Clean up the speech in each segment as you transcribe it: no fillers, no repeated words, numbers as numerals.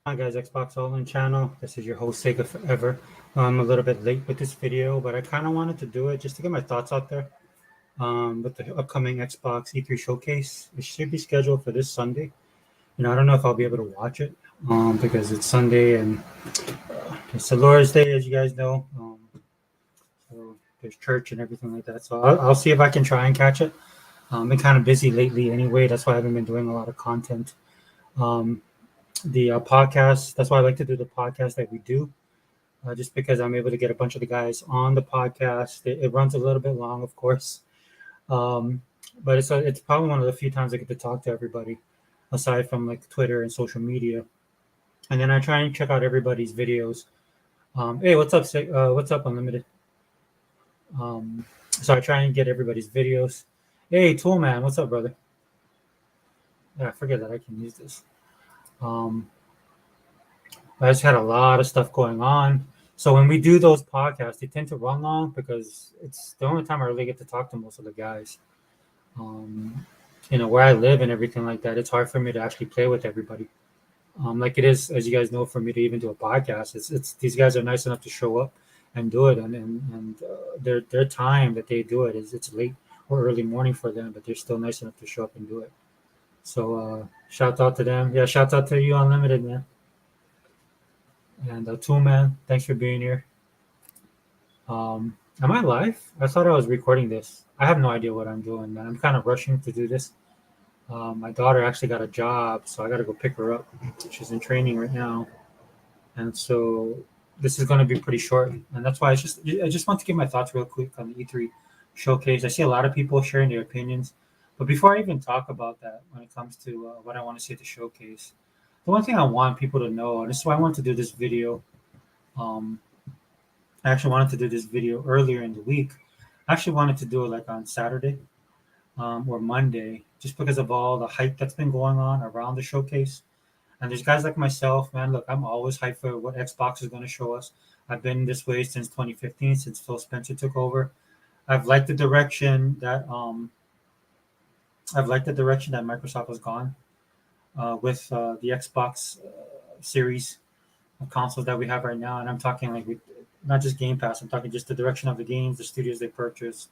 Hi guys, Xbox All In channel. This is your host Sega Forever. I'm a little bit late with this video, but I kind of wanted to do it just to get my thoughts out there. With the upcoming Xbox E3 showcase, it should be scheduled for this Sunday. I don't know if I'll be able to watch it because it's Sunday and it's the Lord's Day, as you guys know. So there's church and everything like that. So I'll see if I can try and catch it. Been kind of busy lately anyway. That's why I haven't been doing a lot of content. Um, the podcast. That's why I like to do the podcast that we do, just because I'm able to get a bunch of the guys on the podcast. It runs a little bit long, of course, um, but it's probably one of the few times I get to talk to everybody, aside from like Twitter and social media. And then I try and check out everybody's videos. Hey, what's up? What's up, Unlimited? So I try and get everybody's videos. Hey, Toolman, what's up, brother? Yeah, I forget that I can use this. Um, I just had a lot of stuff going on. So when we do those podcasts, they tend to run long because it's the only time I really get to talk to most of the guys. Um, where I live and everything like that, it's hard for me to actually play with everybody. Like it is, as you guys know, for me to even do a podcast. It's these guys are nice enough to show up and do it, and their time that they do it is it's late or early morning for them, but they're still nice enough to show up and do it. So shout out to them. Yeah, shout out to you, Unlimited, man. And Tool Man, thanks for being here. Am I live? I thought I was recording this. I have no idea what I'm doing, man. I'm kind of rushing to do this. My daughter actually got a job, so I got to go pick her up. She's in training right now, and so this is going to be pretty short. And that's why I just want to give my thoughts real quick on the E3 showcase. I see a lot of people sharing their opinions, but before I even talk about that, when it comes to what I want to see at the showcase, the one thing I want people to know, and this is why I want to do this video. Um, I actually wanted to do this video earlier in the week. I actually wanted to do it like on Saturday or Monday, just because of all the hype that's been going on around the showcase. And there's guys like myself, man. Look, I'm always hyped for what Xbox is going to show us. I've been this way since 2015, since Phil Spencer took over. I've liked the direction that I've liked the direction that Microsoft has gone with the Xbox series of consoles that we have right now. And I'm talking like not just Game Pass. I'm talking just the direction of the games, the studios they purchase,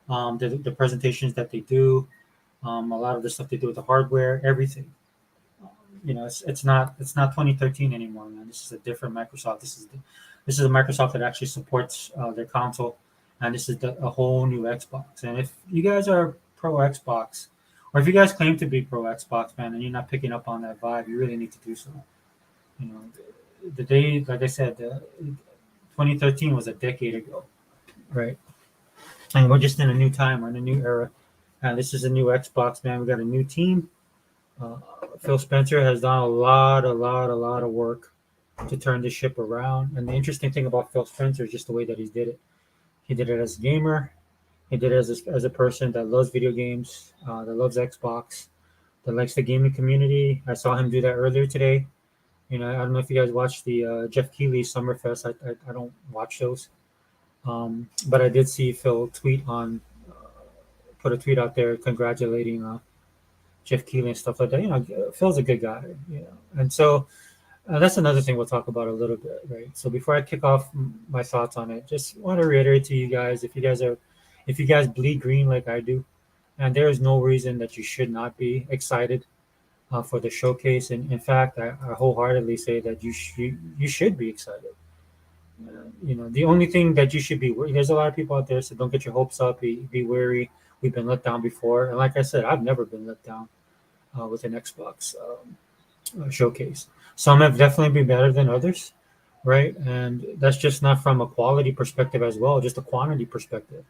the presentations that they do, a lot of the stuff they do with the hardware, everything. It's not 2013 anymore, man. This is a different Microsoft. This is a Microsoft that actually supports their console, and this is a whole new Xbox. And if you guys are pro Xbox, or if you guys claim to be pro Xbox, man, and you're not picking up on that vibe, you really need to do so. You know, the day, like I said, 2013 was a decade ago, right? And we're just in a new time, we're in a new era. And this is a new Xbox, man. We got a new team. Uh, Phil Spencer has done a lot of work to turn this ship around. And the interesting thing about Phil Spencer is just the way that he did it. He did it as a gamer. He did it as a person that loves video games, that loves Xbox, that likes the gaming community. I saw him do that earlier today. I don't know if you guys watched the Jeff Keighley Summerfest. I don't watch those. But I did see Phil put a tweet out there congratulating Jeff Keighley and stuff like that. Phil's a good guy. And so that's another thing we'll talk about a little bit, right? So before I kick off my thoughts on it, just want to reiterate to you guys: if you guys bleed green like I do, and there is no reason that you should not be excited for the showcase. And in fact, I wholeheartedly say that you should be excited. The only thing that you should be there's a lot of people out there, so don't get your hopes up. Be wary. We've been let down before, and like I said, I've never been let down with an Xbox showcase. Some have definitely been better than others, right? And that's just not from a quality perspective as well, just a quantity perspective.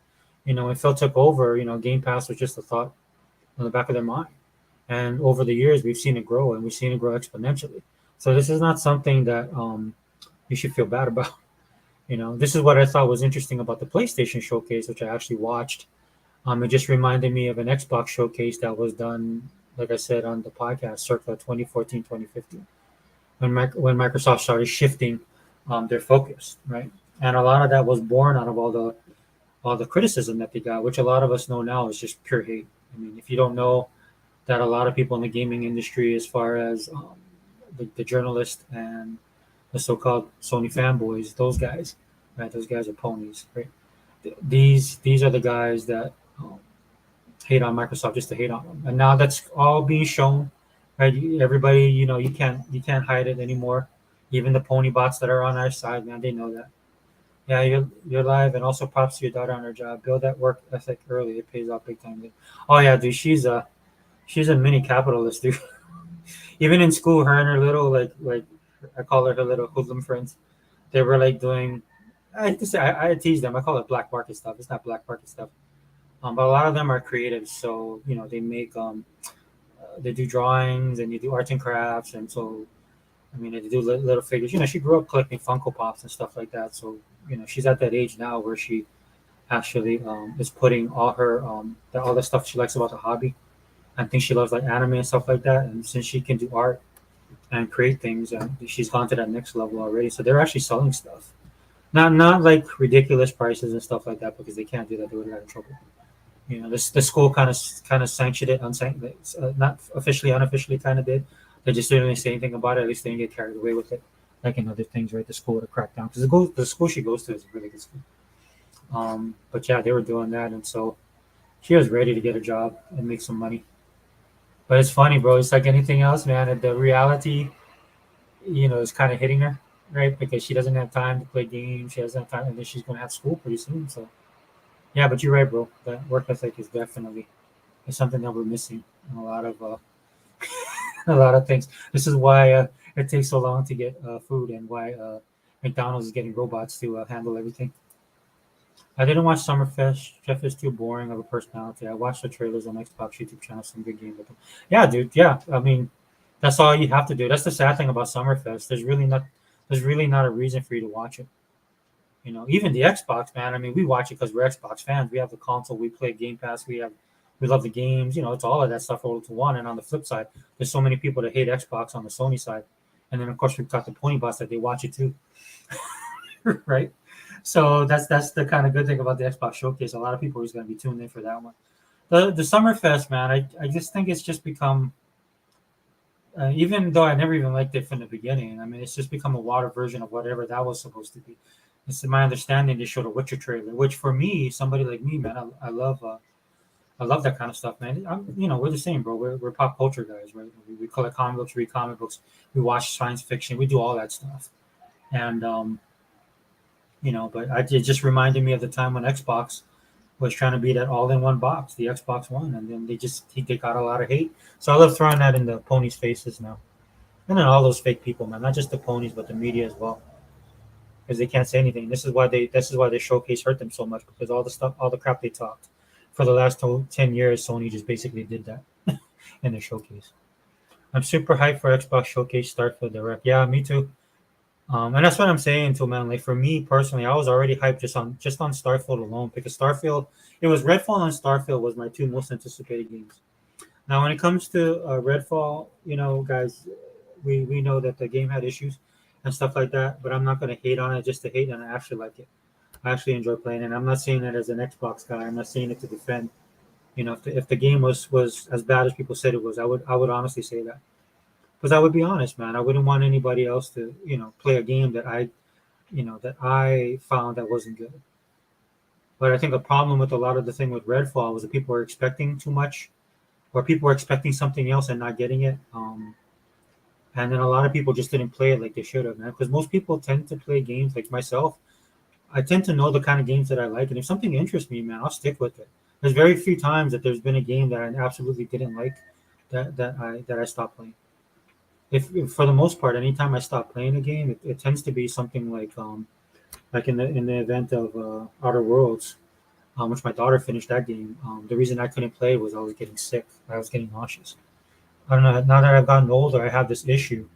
When Phil took over, Game Pass was just a thought on the back of their mind. And over the years, we've seen it grow, and we've seen it grow exponentially. So this is not something that you should feel bad about. This is what I thought was interesting about the PlayStation showcase, which I actually watched. It just reminded me of an Xbox showcase that was done, like I said on the podcast, circa 2014, 2015, when Microsoft started shifting their focus, right? And a lot of that was born out of all the criticism that they got, which a lot of us know now is just pure hate. I mean, if you don't know that a lot of people in the gaming industry, as far as the journalist and the so-called Sony fanboys, those guys, right? Those guys are ponies, right? These are the guys that hate on Microsoft just to hate on them, and now that's all being shown, right? Everybody, you can't hide it anymore. Even the pony bots that are on our side, man, they know that. Yeah, you're live, and also props to your daughter on her job. Build that work ethic early; it pays off big time. Oh yeah, dude, she's a mini capitalist, dude. Even in school, her and her little like I call her little hoodlum friends. They were like doing. I hate to say I tease them. I call it black market stuff. It's not black market stuff. But a lot of them are creative, so they make they do drawings and you do arts and crafts, and so I mean they do little figures. She grew up collecting Funko Pops and stuff like that. So she's at that age now where she actually is putting all the stuff she likes about the hobby. I think she loves like anime and stuff like that, and since she can do art and create things, she's gone to that next level already. So they're actually selling stuff, not like ridiculous prices and stuff like that because they can't do that. They would get in trouble. This the school kind of sanctioned it, not officially, unofficially, kind of did. They just didn't really say anything about it. At least they didn't get carried away with it, like in other things, right? The school would have cracked down because the school she goes to is a really good school. But yeah, they were doing that, and so she was ready to get a job and make some money. But it's funny, bro. It's like anything else, man. The reality, is kind of hitting her, right? Because she doesn't have time to play games. She doesn't have time, and then she's going to have school pretty soon. So yeah, but you're right, bro. That work ethic is definitely is something that we're missing in a lot of a lot of things. This is why it takes so long to get food, and why McDonald's is getting robots to handle everything. I didn't watch Summerfest. Jeff is too boring of a personality. I watched the trailers on Xbox YouTube channel. Some good games with him. Yeah, dude. Yeah, I mean, that's all you have to do. That's the sad thing about Summerfest. There's really not a reason for you to watch it. Even the Xbox, man. I mean, we watch it because we're Xbox fans. We have the console. We play Game Pass. We love the games. It's all of that stuff rolled to one. And on the flip side, there's so many people that hate Xbox on the Sony side, and then of course we've got the pony bots that they watch it too, right? So that's the kind of good thing about the Xbox showcase. A lot of people are going to be tuned in for that one. The Summerfest, man. I just think it's just become, even though I never even liked it from the beginning. I mean, it's just become a water version of whatever that was supposed to be. It's my understanding they showed a Witcher trailer, which for me, somebody like me, man, I love that kind of stuff, man. We're the same, bro. We're pop culture guys, right? We collect comic books, read comic books, we watch science fiction, we do all that stuff, and but it just reminded me of the time when Xbox was trying to be that all-in-one box, the Xbox One, and then they got a lot of hate. So I love throwing that in the ponies' faces now, and then all those fake people, man, not just the ponies, but the media as well, because they can't say anything. This is why the showcase hurt them so much, because all the crap they talked for the last 10 years, Sony just basically did that in their showcase. I'm super hyped for Xbox Showcase Starfield Direct. Yeah, me too. And that's what I'm saying too, man. Like for me personally, I was already hyped just on Starfield alone, because it was Redfall and Starfield was my two most anticipated games. Now, when it comes to Redfall, guys, we know that the game had issues and stuff like that, but I'm not going to hate on it just to hate, and I actually like it. I actually enjoy playing it. I'm not saying that as an Xbox guy. I'm not saying it to defend. If the game was as bad as people said it was, I would honestly say that, because I would be honest, man. I wouldn't want anybody else to play a game that I found that wasn't good. But I think the problem with a lot of the thing with Redfall was that people were expecting too much, or people were expecting something else and not getting it. And then a lot of people just didn't play it like they should have, man. Because most people tend to play games like myself. I tend to know the kind of games that I like, and if something interests me, man, I'll stick with it. There's very few times that there's been a game that I absolutely didn't like that I stopped playing. If for the most part, anytime I stop playing a game, it tends to be something like in the event of Outer Worlds, which my daughter finished that game. The reason I couldn't play was I was getting sick. I was getting nauseous. I don't know. Now that I've gotten older, I have this issue,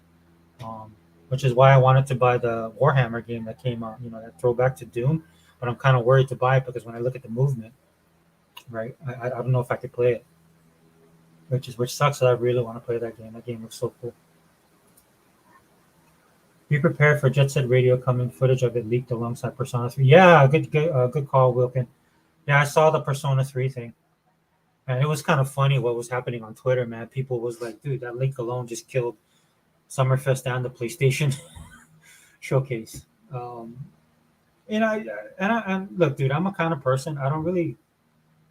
um, which is why I wanted to buy the Warhammer game that came out. That throwback to Doom. But I'm kind of worried to buy it because when I look at the movement, right, I don't know if I could play it, which sucks. That I really want to play that game. That game looks so cool. Be prepared for Jet Set Radio coming. Footage of it leaked alongside Persona 3. Yeah, good call, Wilkin. Yeah, I saw the Persona 3 thing. And it was kind of funny what was happening on Twitter, man. People was like, dude, that link alone just killed Summerfest and the PlayStation showcase. And and look, dude, I'm a kind of person. I don't really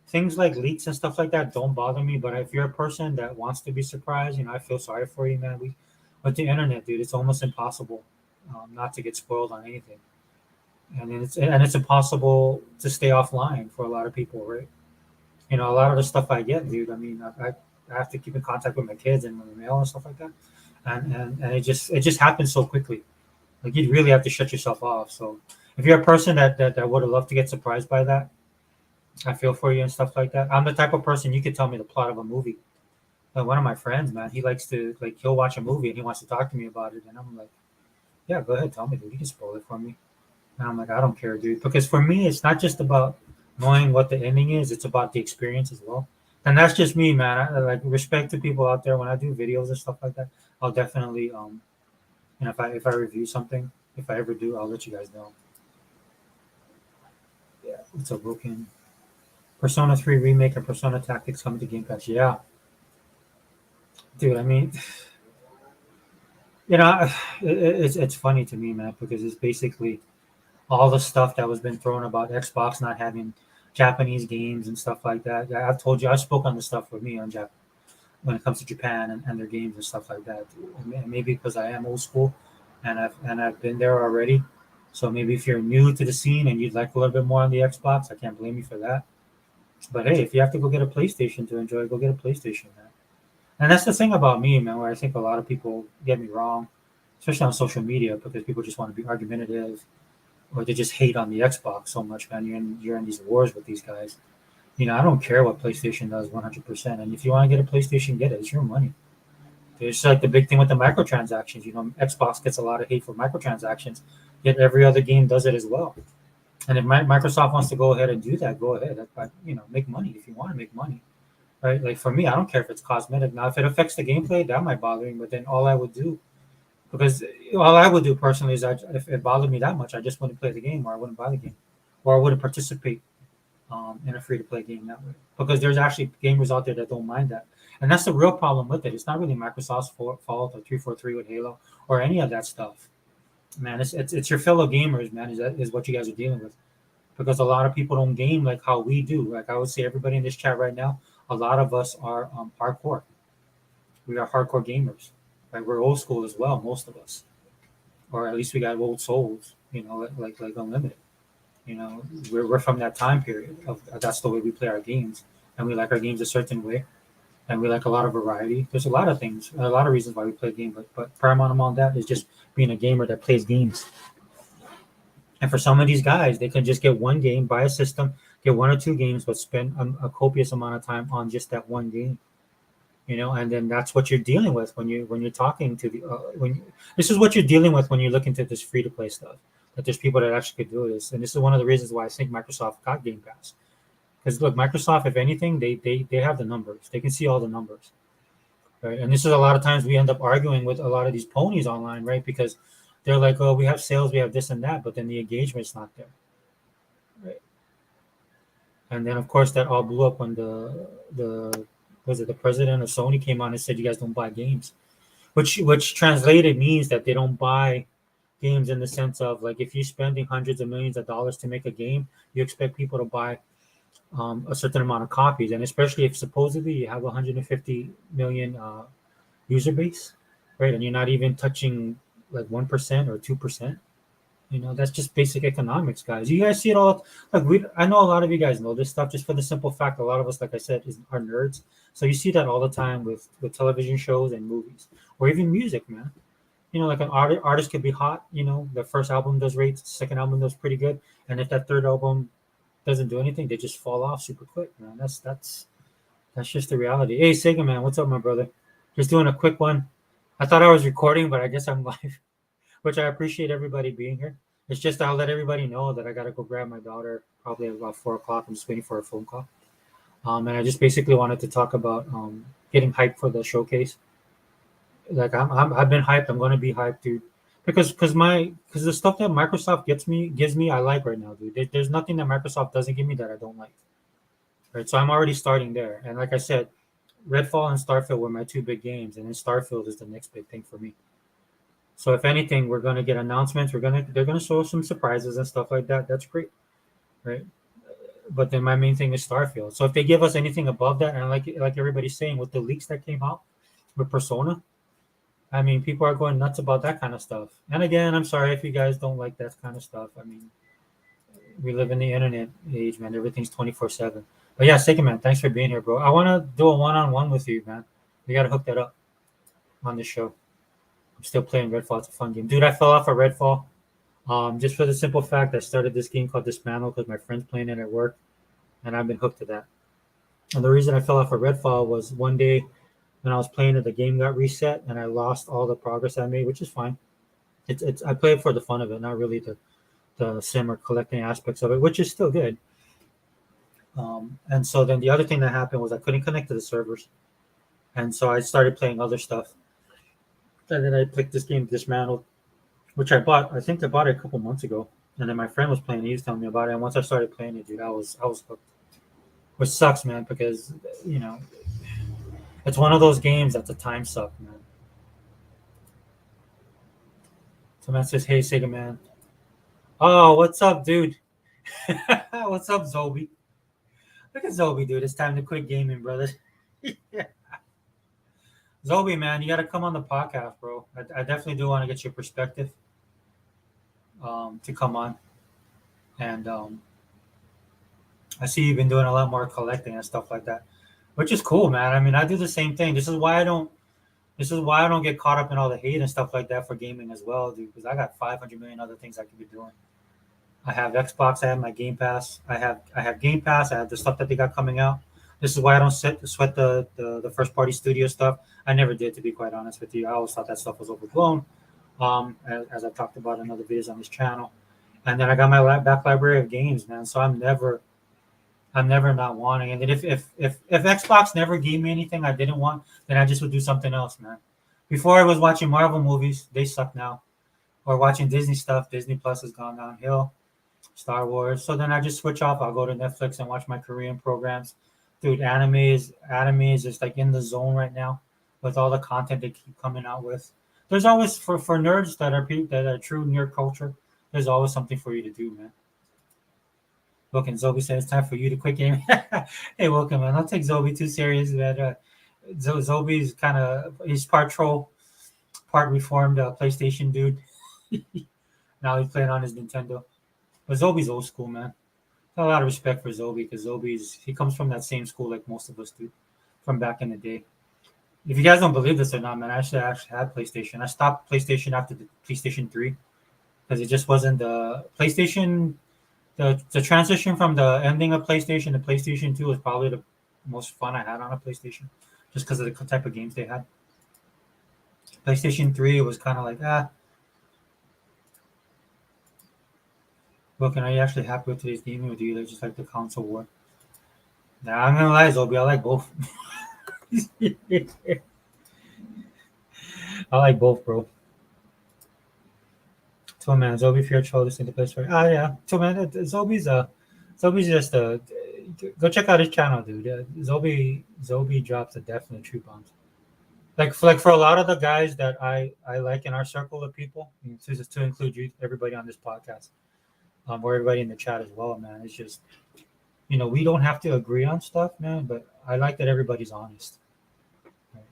things like leaks and stuff like that don't bother me. But if you're a person that wants to be surprised, I feel sorry for you, man. With the internet, dude, it's almost impossible not to get spoiled on anything, and it's impossible to stay offline for a lot of people, right? A lot of the stuff I get, dude. I mean, I have to keep in contact with my kids and my mail and stuff like that, and it just happens so quickly. Like you really have to shut yourself off. So if you're a person that would have loved to get surprised by that, I feel for you and stuff like that. I'm the type of person you could tell me the plot of a movie. Like one of my friends, man, he likes to he'll watch a movie and he wants to talk to me about it, and I'm like, yeah, go ahead, tell me, dude. You can spoil it for me. And I'm like, I don't care, dude, because for me, it's not just about knowing what the ending is; it's about the experience as well. And that's just me, man. I like respect to people out there when I do videos and stuff like that. I'll definitely, if I review something, if I ever do, I'll let you guys know. Yeah, it's a broken Persona 3 remake and Persona Tactics coming to Game Pass. Yeah, dude. I mean, you know, it's funny to me, man, because it's basically all the stuff that was been thrown about Xbox not having Japanese games and stuff like that. Yeah, I've told you, I spoke on the stuff with me on Jap when it comes to Japan and their games and stuff like that. And maybe because I am old school, and I've been there already. So maybe if you're new to the scene and you'd like a little bit more on the Xbox, I can't blame you for that. But hey, if you have to go get a PlayStation to enjoy, go get a PlayStation, man. And that's the thing about me, man, where I think a lot of people get me wrong, especially on social media, because people just want to be argumentative or they just hate on the Xbox so much, man. You're in these wars with these guys. I don't care what PlayStation does 100%. And if you want to get a PlayStation, get it. It's your money. It's like the big thing with the microtransactions. Xbox gets a lot of hate for microtransactions, yet every other game does it as well. And if Microsoft wants to go ahead and do that, go ahead. Make money if you want to make money, right? Like for me, I don't care if it's cosmetic. Now, if it affects the gameplay, that might bother me. But then because all I would do personally is if it bothered me that much, I just wouldn't play the game, or I wouldn't buy the game, or I wouldn't participate in a free to play game that way. Because there's actually gamers out there that don't mind that, and that's the real problem with it. It's not really Microsoft's fault or 343 with Halo or any of that stuff, man. It's your fellow gamers, man. Is what you guys are dealing with, because a lot of people don't game like how we do. Like I would say, everybody in this chat right now, a lot of us are hardcore. We are hardcore gamers. Right? We're old school as well, most of us, or at least we got old souls. Like Unlimited. We're from that time period of that's the way we play our games, and we like our games a certain way, and we like a lot of variety. There's a lot of things, a lot of reasons why we play a game, but paramount among that is just being a gamer that plays games. And for some of these guys, they can just get one game, buy a system, get one or two games, but spend a copious amount of time on just that one game. And then that's what you're dealing with when you're talking to the this is what you're dealing with when you're looking to this free to play stuff. That there's people that actually could do this, and this is one of the reasons why I think Microsoft got Game Pass. Because look, Microsoft, if anything, they have the numbers. They can see all the numbers, right? And this is a lot of times we end up arguing with a lot of these ponies online, right? Because they're like, oh, we have sales, we have this and that, but then the engagement's not there, right? And then of course that all blew up when the was it the president of Sony came on and said you guys don't buy games, which translated means that they don't buy games in the sense of like if you're spending hundreds of millions of dollars to make a game, you expect people to buy a certain amount of copies, and especially if supposedly you have 150 million user base, right? And you're not even touching like 1% or 2%. That's just basic economics, guys. You guys see it all. Like I know a lot of you guys know this stuff just for the simple fact a lot of us, like I said, are nerds. So you see that all the time with television shows and movies, or even music, man. Like an artist could be hot. The first album does great, the second album does pretty good, and if that third album doesn't do anything, they just fall off super quick, man. That's just the reality. Hey, Sega man, what's up, my brother? Just doing a quick one. I thought I was recording, but I guess I'm live, which I appreciate everybody being here. It's just I'll let everybody know that I gotta go grab my daughter probably at about 4 o'clock. I'm just waiting for a phone call. And I just basically wanted to talk about getting hyped for the showcase. Like I've been hyped. I'm gonna be hyped, dude. Because the stuff that Microsoft gives me I like right now, dude. There's nothing that Microsoft doesn't give me that I don't like. Right. So I'm already starting there. And like I said, Redfall and Starfield were my two big games, and then Starfield is the next big thing for me. So if anything, we're gonna get announcements. They're gonna show some surprises and stuff like that. That's great, right? But then my main thing is Starfield. So if they give us anything above that, and like everybody's saying with the leaks that came out with Persona, I mean, people are going nuts about that kind of stuff. And again, I'm sorry if you guys don't like that kind of stuff. I mean, we live in the internet age, man. Everything's 24/7. But yeah, Sega man, thanks for being here, bro. I want to do a one-on-one with you, man. We got to hook that up on the show. I'm still playing Redfall. It's a fun game, dude. I fell off of Redfall, just for the simple fact I started this game called Dismantle because my friend's playing it at work, and I've been hooked to that. And the reason I fell off of Redfall was one day when I was playing it, the game got reset, and I lost all the progress I made, which is fine. It's I play it for the fun of it, not really the sim or collecting aspects of it, which is still good. And so then the other thing that happened was I couldn't connect to the servers, and so I started playing other stuff. And then I picked this game Dismantled, which I bought. I think I bought it a couple months ago, and then my friend was playing. He was telling me about it, and once I started playing it, dude, I was hooked. Which sucks, man, because you know it's one of those games that's a time suck, man. So man says, "Hey, Sega man." Oh, what's up, dude? What's up, Zobi? Look at Zobi, dude. It's time to quit gaming, brother. Yeah. Zobi, man, you got to come on the podcast, bro. I definitely do want to get your perspective to come on. And I see you've been doing a lot more collecting and stuff like that, which is cool, man. I mean, I do the same thing. This is why I don't. This is why I don't get caught up in all the hate and stuff like that for gaming as well, dude. Because I got 500 million other things I could be doing. I have Xbox. I have my Game Pass. I have Game Pass. I have the stuff that they got coming out. This is why I don't sweat the first party studio stuff. I never did, to be quite honest with you. I always thought that stuff was overblown. As I've talked about in other videos on this channel, and then I got my back library of games, man. So I'm never not wanting. And then if Xbox never gave me anything I didn't want, then I just would do something else, man. Before I was watching Marvel movies, they suck now. Or watching Disney stuff. Disney Plus has gone downhill. Star Wars. So then I just switch off. I'll go to Netflix and watch my Korean programs. Dude, anime is just like in the zone right now with all the content they keep coming out with. There's always for nerds that are true nerd culture. There's always something for you to do, man. Look, and Zobi said it's time for you to quit gaming. Hey, welcome, man. Don't take Zobi too serious. That Zobi's kind of he's part troll, part reformed PlayStation dude. Now he's playing on his Nintendo. But Zobi's old school, man. A lot of respect for Zobi because he comes from that same school like most of us do from back in the day. If you guys don't believe this or not, man, I actually had PlayStation. I stopped PlayStation after the PlayStation 3 because it just wasn't the PlayStation. The transition from the ending of PlayStation to PlayStation 2 was probably the most fun I had on a PlayStation just because of the type of games they had. PlayStation 3 was kind of like, Look, and are you actually happy with today's gaming or do you just like the console war? Nah, I'm gonna lie, Zobi, I like both. I like both, bro. So man, Zobi Fear Troll is in the place for. Ah, yeah. So man, Zobi's just a. Go check out his channel, dude. Zobi drops a definite true bombs. Like for a lot of the guys that I like in our circle of people, to include you, everybody on this podcast, or everybody in the chat as well, man. It's just we don't have to agree on stuff, man. But I like that everybody's honest.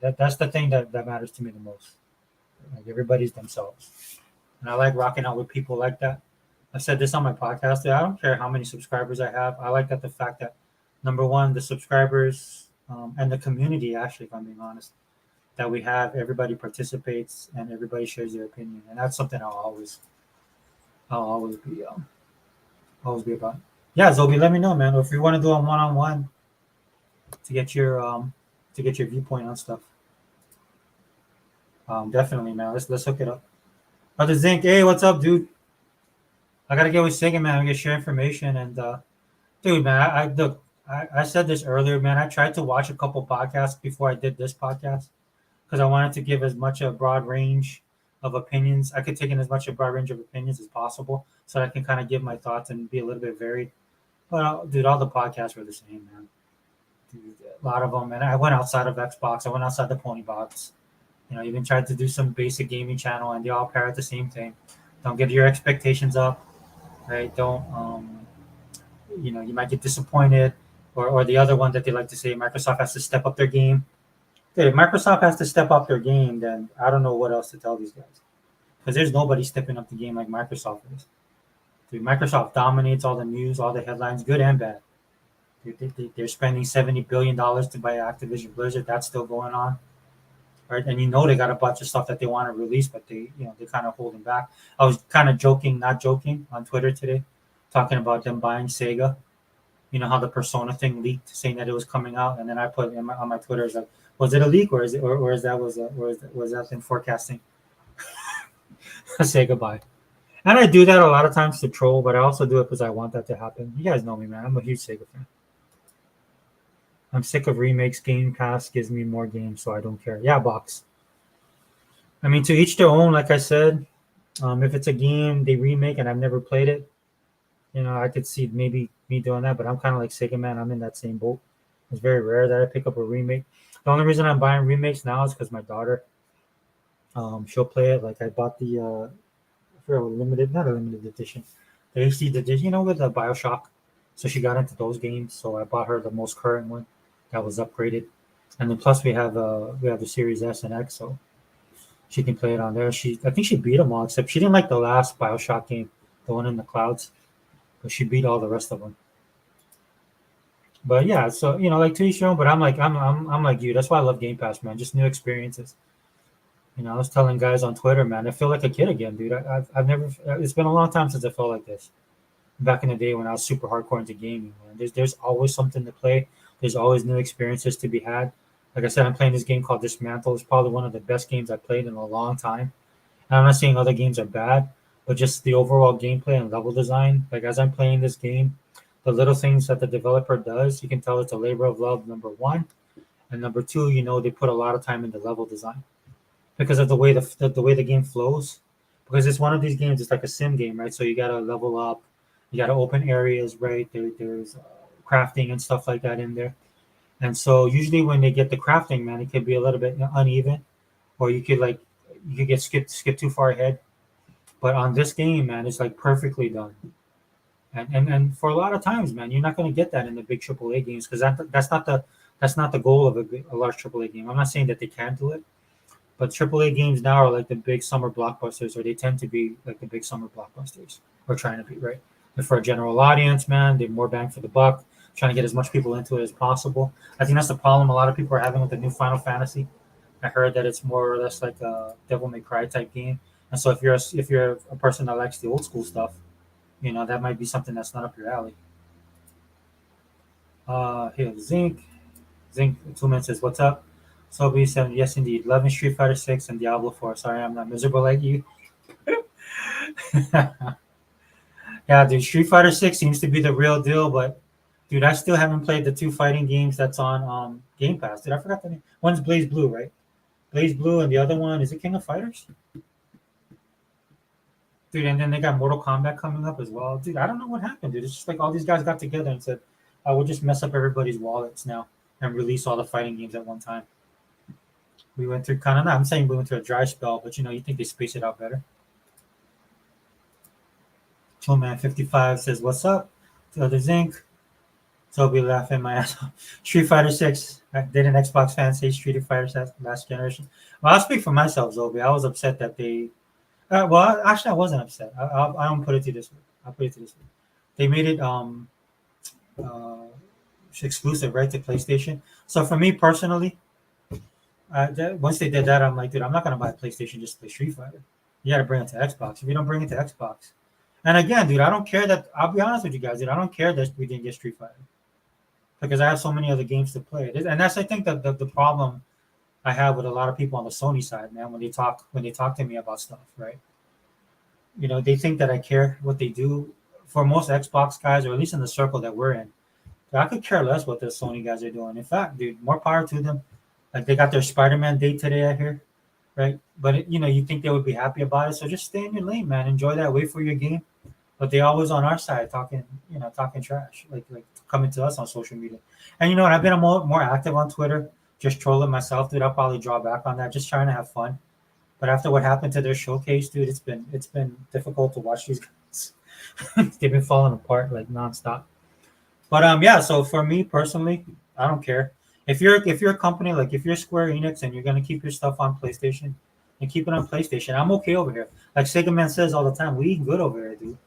Right? That's the thing that matters to me the most. Like everybody's themselves. And I like rocking out with people like that. I said this on my podcast. I don't care how many subscribers I have. I like that the fact that number one, the subscribers and the community, actually, if I'm being honest, that we have, everybody participates and everybody shares their opinion, and that's something I'll always be about. Yeah, Zobi, let me know, man. If you want to do a one-on-one to get your viewpoint on stuff, definitely, man. Let's hook it up. Brother Zinc, hey, what's up, dude? I gotta get with Singing, man. We get share information and dude, man. I said this earlier, man. I tried to watch a couple podcasts before I did this podcast because I wanted to give as much a broad range of opinions. I could take in as much a broad range of opinions as possible, so I can kind of give my thoughts and be a little bit varied. But dude, all the podcasts were the same, man. Dude, a lot of them, and I went outside of Xbox. I went outside the Pony Box. Even tried to do some basic gaming channel, and they all parrot the same thing. Don't get your expectations up, right? Don't you might get disappointed, or the other one that they like to say, Microsoft has to step up their game. If Microsoft has to step up their game, then I don't know what else to tell these guys, because there's nobody stepping up the game like Microsoft is. Dude, Microsoft dominates all the news, all the headlines, good and bad. They're spending $70 billion to buy Activision Blizzard. That's still going on, right? And they got a bunch of stuff that they want to release, but they're kind of holding back. I was kind of joking, not joking, on Twitter today, talking about them buying Sega. You know how the Persona thing leaked, saying that it was coming out, and then I put on my Twitter, is like, was it a leak, or is it, or is that was that in forecasting? Say goodbye. And I do that a lot of times to troll, but I also do it because I want that to happen. You guys know me, man. I'm a huge Sega fan. I'm sick of remakes. Game Pass gives me more games, so I don't care. Yeah, box. I mean, to each their own. Like I said, if it's a game they remake and I've never played it, I could see maybe me doing that. But I'm kind of like Sega, man. I'm in that same boat. It's very rare that I pick up a remake. The only reason I'm buying remakes now is because my daughter, she'll play it. Like I bought the, I forgot what not a limited edition, the HD edition, with the Bioshock. So she got into those games. So I bought her the most current one that was upgraded, and then plus we have the Series S and X, so she can play it on there. I think she beat them all, except she didn't like the last Bioshock game, the one in the clouds, but she beat all the rest of them. But yeah, so like to each your own. But I'm like you. That's why I love Game Pass, man. Just new experiences. I was telling guys on Twitter, man, I feel like a kid again, dude. I've never. It's been a long time since I felt like this. Back in the day when I was super hardcore into gaming, man. There's always something to play. There's always new experiences to be had. Like I said, I'm playing this game called Dismantle. It's probably one of the best games I've played in a long time. And I'm not saying other games are bad, but just the overall gameplay and level design. Like as I'm playing this game, the little things that the developer does, you can tell it's a labor of love, number one. And number two, they put a lot of time into level design because of the way the way the game flows. Because it's one of these games, it's like a sim game, right? So you gotta level up, you gotta open areas, right? There's crafting and stuff like that in there. And so usually when they get the crafting, man, it could be a little bit uneven, or you could get skip too far ahead. But on this game, man, it's like perfectly done. And for a lot of times, man, you're not going to get that in the big AAA games because that's not the goal of a large AAA game. I'm not saying that they can't do it, but AAA games now are like the big summer blockbusters, or they tend to be like the big summer blockbusters, or trying to be, right. They're for a general audience, man. They're more bang for the buck, trying to get as much people into it as possible. I think that's the problem a lot of people are having with the new Final Fantasy. I heard that it's more or less like a Devil May Cry type game, and so if you're a person that likes the old school stuff, that might be something that's not up your alley. Here, Zinc 2 minutes says, "What's up?" Sobi said, "Yes, indeed. Loving Street Fighter 6 and Diablo 4. Sorry, I'm not miserable like you." Yeah, dude, Street Fighter 6 seems to be the real deal, but dude, I still haven't played the two fighting games that's on Game Pass. Dude, I forgot the name. One's Blaze Blue, right? Blaze Blue, and the other one is it King of Fighters? Dude, and then they got Mortal Kombat coming up as well. Dude, I don't know what happened, dude. It's just like all these guys got together and said, we'll just mess up everybody's wallets now and release all the fighting games at one time. We went through I'm saying we went through a dry spell, but you think they space it out better. Chillman55 says, "What's up?" The other Zinc. Toby laughing my ass off. Street Fighter 6. Did an Xbox fan say Street Fighter 6 last generation? Well, I'll speak for myself, Zobi. I was upset that they. Well, actually, I wasn't upset. I don't put it to this way. I'll put it to this way. They made it exclusive, right, to PlayStation. So for me personally, once they did that, I'm like, dude, I'm not gonna buy a PlayStation just to play Street Fighter. You gotta bring it to Xbox. If you don't bring it to Xbox, and again, dude, I don't care that. I'll be honest with you guys, dude. I don't care that we didn't get Street Fighter because I have so many other games to play. And that's, I think, the problem I have with a lot of people on the Sony side, man. When they talk to me about stuff, right? They think that I care what they do. For most Xbox guys, or at least in the circle that we're in, I could care less what the Sony guys are doing. In fact, dude, more power to them. Like they got their Spider-Man date today, I hear, right? But you think they would be happy about it. So just stay in your lane, man. Enjoy that. Wait for your game. But they always on our side talking trash, like coming to us on social media. And you know what? I've been more active on Twitter just trolling myself, dude, I'll probably draw back on that, just trying to have fun. But after what happened to their showcase, dude, it's been difficult to watch these guys. They've been falling apart like nonstop. But yeah. So for me personally, I don't care if you're a company like if you're Square Enix and you're gonna keep your stuff on PlayStation and keep it on PlayStation. I'm okay over here. Like Sega Man says all the time, we eat good over here, dude.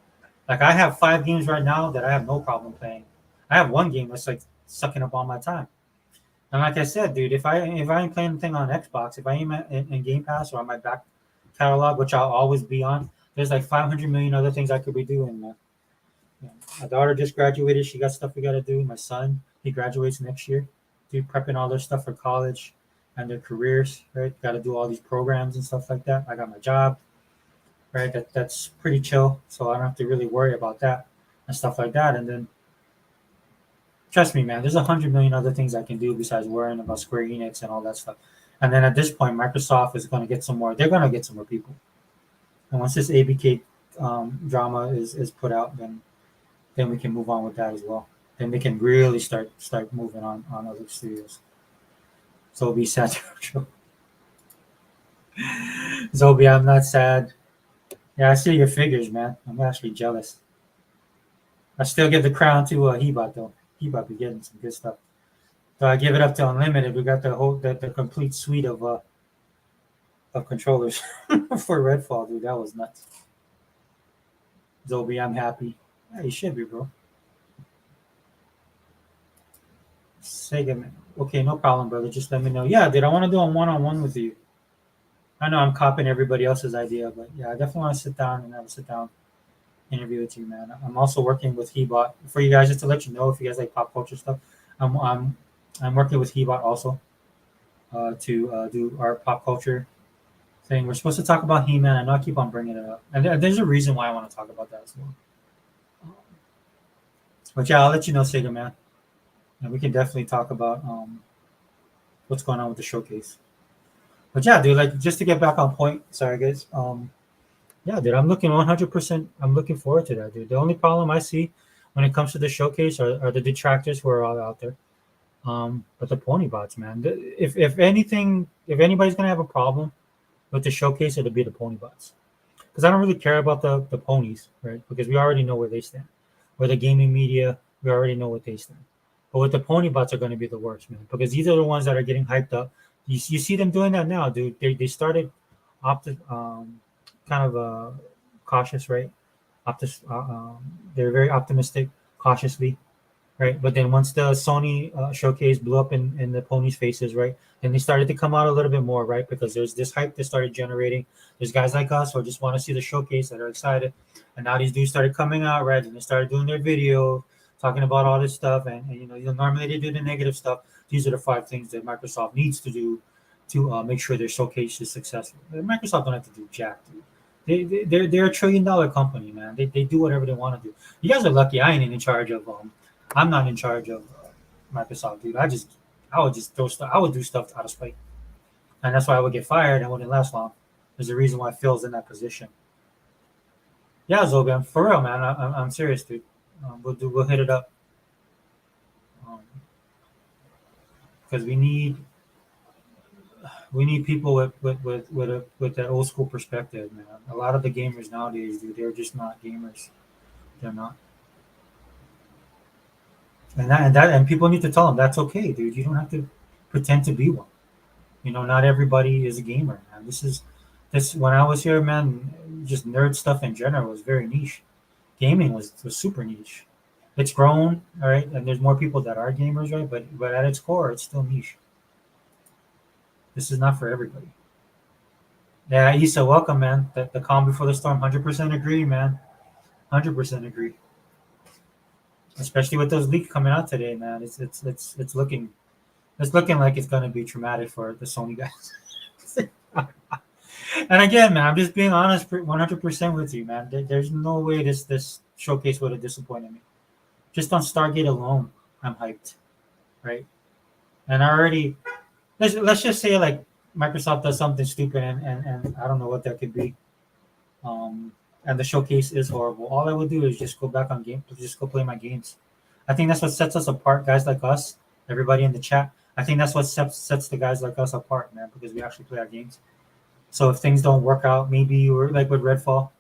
Like I have 5 games right now that I have no problem playing. I have one game that's like sucking up all my time. And like I said, dude, if I ain't playing anything on Xbox, if I ain't in Game Pass or on my back catalog, which I'll always be on, there's like 500 million other things I could be doing, man. Yeah. My daughter just graduated. She got stuff we got to do. My son, he graduates next year. Dude, prepping all their stuff for college and their careers, right? Got to do all these programs and stuff like that. I got my job, right? That's pretty chill. So I don't have to really worry about that and stuff like that. And then trust me, man, there's 100 million other things I can do besides worrying about Square Enix and all that stuff. And then at this point, Microsoft is going to get some more. They're going to get some more people. And once this ABK drama is put out, then we can move on with that as well. Then we can really start moving on other studios. So it'll be sad. Zobi, I'm not sad. Yeah, I see your figures, man. I'm actually jealous. I still give the crown to Hebot though. Hebot be getting some good stuff. So I give it up to Unlimited. We got the complete suite of controllers for Redfall, dude. That was nuts. Zobi, I'm happy. Yeah, you should be, bro. Sega man. Okay, no problem, brother. Just let me know. Yeah, dude, I want to do a one-on-one with you. I know I'm copying everybody else's idea, but yeah, I definitely want to sit down and have a sit down interview with you, man. I'm also working with Hebot for you guys, just to let you know if you guys like pop culture stuff. I'm I'm, I'm working with Hebot also to do our pop culture thing. We're supposed to talk about He-Man. I know I keep on bringing it up, and there's a reason why I want to talk about that as well. But yeah, I'll let you know, Sega man, and we can definitely talk about what's going on with the showcase. But yeah, dude, like just to get back on point. Sorry, guys. Yeah, dude, I'm looking 100%. I'm looking forward to that, dude. The only problem I see when it comes to the showcase are the detractors who are all out there. But the pony bots, man. If anything, if anybody's gonna have a problem with the showcase, it'll be the pony bots. Because I don't really care about the ponies, right? Because we already know where they stand. Or the gaming media, we already know what they stand. But with the pony bots are going to be the worst, man. Because these are the ones that are getting hyped up. You see them doing that now, dude. They started kind of cautious, right? They're very optimistic, cautiously, right? But then once the Sony showcase blew up in the ponies' faces, right? Then they started to come out a little bit more, right? Because there's this hype that started generating. There's guys like us who just want to see the showcase that are excited, and now these dudes started coming out, right? And they started doing their video, talking about all this stuff, and normally they do the negative stuff. These are the 5 things that Microsoft needs to do to make sure their showcase is successful. Microsoft don't have to do jack, dude. They're $1 trillion company, man. They do whatever they want to do. You guys are lucky. I ain't in charge of I'm not in charge of Microsoft, dude. I would just throw stuff. I would do stuff out of spite, and that's why I would get fired and wouldn't last long. There's a reason why Phil's in that position. Yeah, Zogan, for real, man. I'm serious, dude. We'll hit it up because we need people with that old school perspective, man. A lot of the gamers nowadays, dude, they're just not gamers. They're not. And people need to tell them that's okay, dude. You don't have to pretend to be one. Not everybody is a gamer, man. This when I was here, man. Just nerd stuff in general was very niche. Gaming was super niche. It's grown, all right, and there's more people that are gamers, right? But at its core, it's still niche. This is not for everybody. Yeah, Issa, welcome, man. The calm before the storm. 100% agree, man. 100% agree. Especially with those leaks coming out today, man. It's looking like it's gonna be traumatic for the Sony guys. And again, man, I'm just being honest, 100% with you, man. There's no way this showcase would have disappointed me. Just on Stargate alone, I'm hyped, right? And I already let's just say like Microsoft does something stupid and I don't know what that could be. And the showcase is horrible. All I would do is just go back on just go play my games. I think that's what sets us apart, guys like us, everybody in the chat. I think that's what sets the guys like us apart, man, because we actually play our games. So if things don't work out, maybe you were like with Redfall,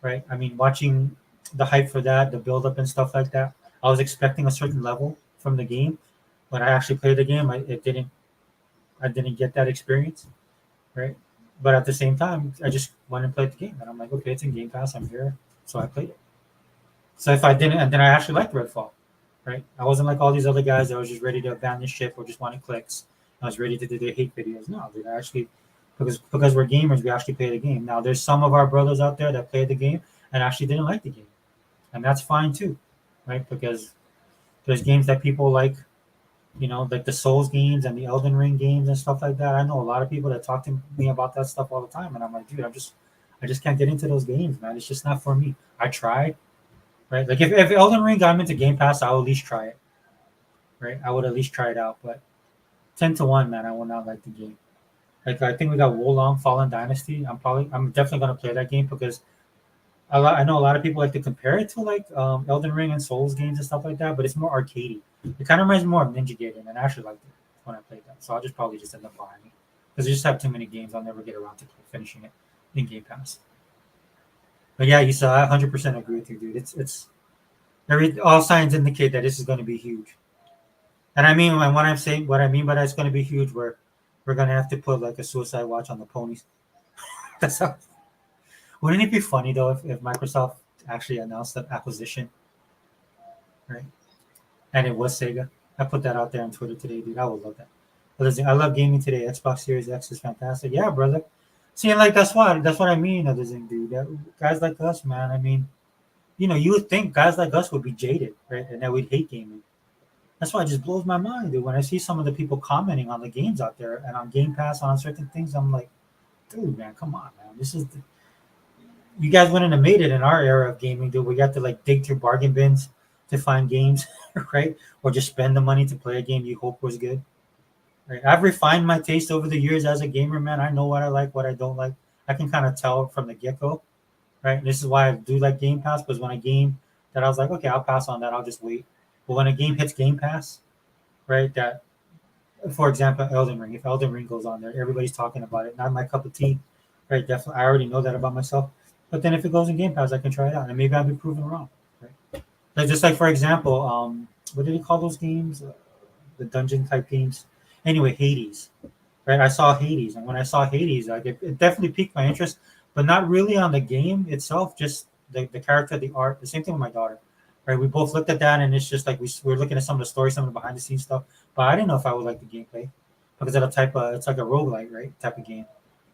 right? I mean, watching the hype for that, the build up and stuff like that, I was expecting a certain level from the game. When I actually played the game, I didn't get that experience, right? But at the same time, I just went and played the game, and I'm like, okay, it's in Game Pass, I'm here, so I played it. So if I didn't, and then I actually liked Redfall, right? I wasn't like all these other guys that was just ready to abandon ship or just wanted clicks. I was ready to do their hate videos. No, dude, I actually because we're gamers, we actually play the game. Now there's some of our brothers out there that played the game and actually didn't like the game, and that's fine too, right? Because there's games that people like, like the Souls games and the Elden Ring games and stuff like that. I know a lot of people that talk to me about that stuff all the time, and I'm like, dude, I just can't get into those games, man. It's just not for me. I tried, right? Like if Elden Ring got into Game Pass, I would at least try it, right? I would at least try it out. But 10-1, man, I will not like the game. Like I think we got Wolong Fallen Dynasty. I'm definitely gonna play that game because I know a lot of people like to compare it to like Elden Ring and Souls games and stuff like that, but it's more arcadey. It kind of reminds me more of Ninja Gaiden, and I actually liked it when I played that. So I'll just probably just end up buying it because I just have too many games. I'll never get around to finishing it in Game Pass. But yeah, you saw. I 100% agree with you, dude. It's all signs indicate that this is going to be huge. And I mean, when I'm saying what I mean by that, it's going to be huge. Where we're going to have to put like a suicide watch on the ponies. That's how. Wouldn't it be funny though if Microsoft actually announced that acquisition, right? And it was Sega. I put that out there on Twitter today, dude. I would love that. But listen, I love gaming today. Xbox Series X is fantastic. Yeah, brother. See, and like that's what I mean. Other than dude, guys like us, man. I mean, you would think guys like us would be jaded, right? And that we'd hate gaming. That's why it just blows my mind, dude. When I see some of the people commenting on the games out there and on Game Pass on certain things, I'm like, dude, man, come on, man. You guys wouldn't have made it in our era of gaming, dude. We got to like dig through bargain bins to find games, right? Or just spend the money to play a game you hope was good. Right? I've refined my taste over the years as a gamer, man. I know what I like, what I don't like. I can kind of tell from the get go, right? And this is why I do like Game Pass, because when a game that I was like, okay, I'll pass on that, I'll just wait. But when a game hits Game Pass, right, that for example, Elden Ring, if Elden Ring goes on there, everybody's talking about it. Not my cup of tea, right? Definitely, I already know that about myself. But then if it goes in Game Pass, I can try it out, and maybe I'll be proven wrong. Right? Like just like for example, what did he call those games? The dungeon type games. Anyway, Hades. Right? I saw Hades, and when I saw Hades, like it definitely piqued my interest, but not really on the game itself. Just the character, the art. The same thing with my daughter. Right? We both looked at that, and it's just like we're looking at some of the story, some of the behind the scenes stuff. But I didn't know if I would like the gameplay because of the type of it's like a roguelike, right? Type of game.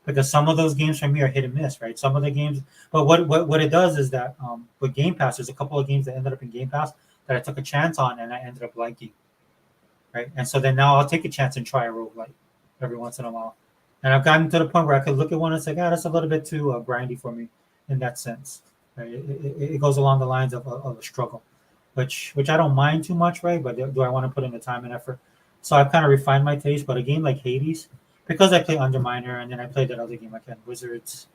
Because some of those games for me are hit and miss, right? Some of the games, but what it does is that with Game Pass, there's a couple of games that ended up in Game Pass that I took a chance on and I ended up liking, right? And so then now I'll take a chance and try a roguelike every once in a while. And I've gotten to the point where I could look at one and say, "Ah, that's a little bit too grindy for me," in that sense. Right? It goes along the lines of a struggle, which I don't mind too much, right? But do I want to put in the time and effort? So I've kind of refined my taste. But a game like Hades, because I play Underminer and then I played that other game I can Wizards.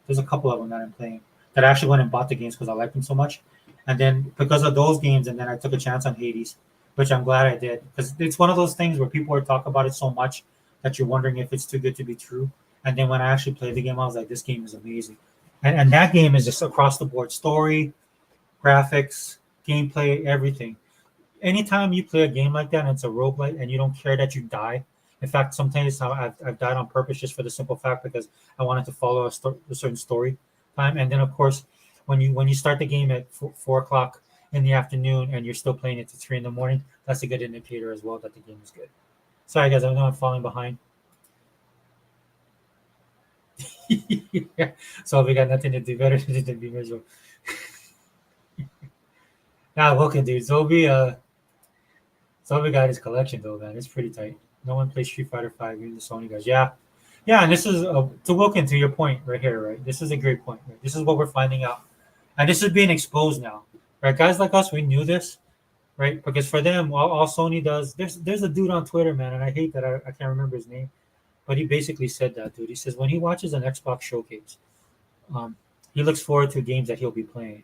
There's a couple of them that I'm playing that I actually went and bought the games because I like them so much. And then because of those games, and then I took a chance on Hades, which I'm glad I did because it's one of those things where people are talking about it so much that you're wondering if it's too good to be true. And then when I actually played the game, I was like, this game is amazing. And that game is just across the board story, graphics, gameplay, everything. Anytime you play a game like that and it's a roguelike and you don't care that you die, in fact, sometimes I've died on purpose just for the simple fact because I wanted to follow a certain story time. And then, of course, when you start the game at 4 o'clock in the afternoon and you're still playing it to 3 in the morning, that's a good indicator as well that the game is good. Sorry, guys, I know I'm falling behind. Yeah. So we got nothing to do better than be miserable. Nah, welcome, dude. Zobi got his collection though, man. It's pretty tight. No one plays Street Fighter Five, even the Sony guys. Yeah, yeah. And this is to Wilkin, to your point right here, right? This is a great point. Right? This is what we're finding out, and this is being exposed now, right? Guys like us, we knew this, right? Because for them, all Sony does, there's a dude on Twitter, man, and I hate that I can't remember his name, but he basically said that, dude. He says when he watches an Xbox showcase, um, he looks forward to games that he'll be playing.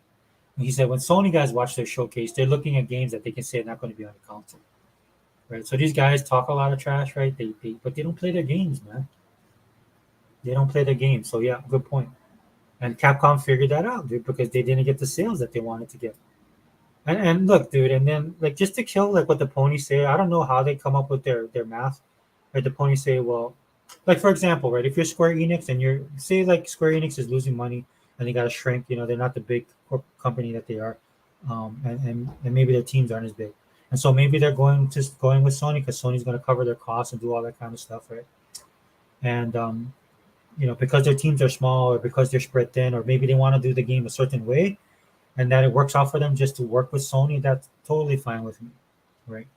And he said when Sony guys watch their showcase, they're looking at games that they can say are not going to be on the console. right? So these guys talk a lot of trash, right? But they don't play their games, man. They don't play their games. So yeah, good point. And Capcom figured that out, dude, because they didn't get the sales that they wanted to get. And look, dude, and then like just to kill like what the ponies say, I don't know how they come up with their math. Right? The ponies say, well, like for example, right, if you're Square Enix and you're say like Square Enix is losing money and they gotta shrink, they're not the big company that they are, and maybe their teams aren't as big, and so maybe they're going with Sony because Sony's going to cover their costs and do all that kind of stuff, right? And because their teams are small or because they're spread thin, or maybe they want to do the game a certain way and that it works out for them just to work with Sony, that's totally fine with me, right?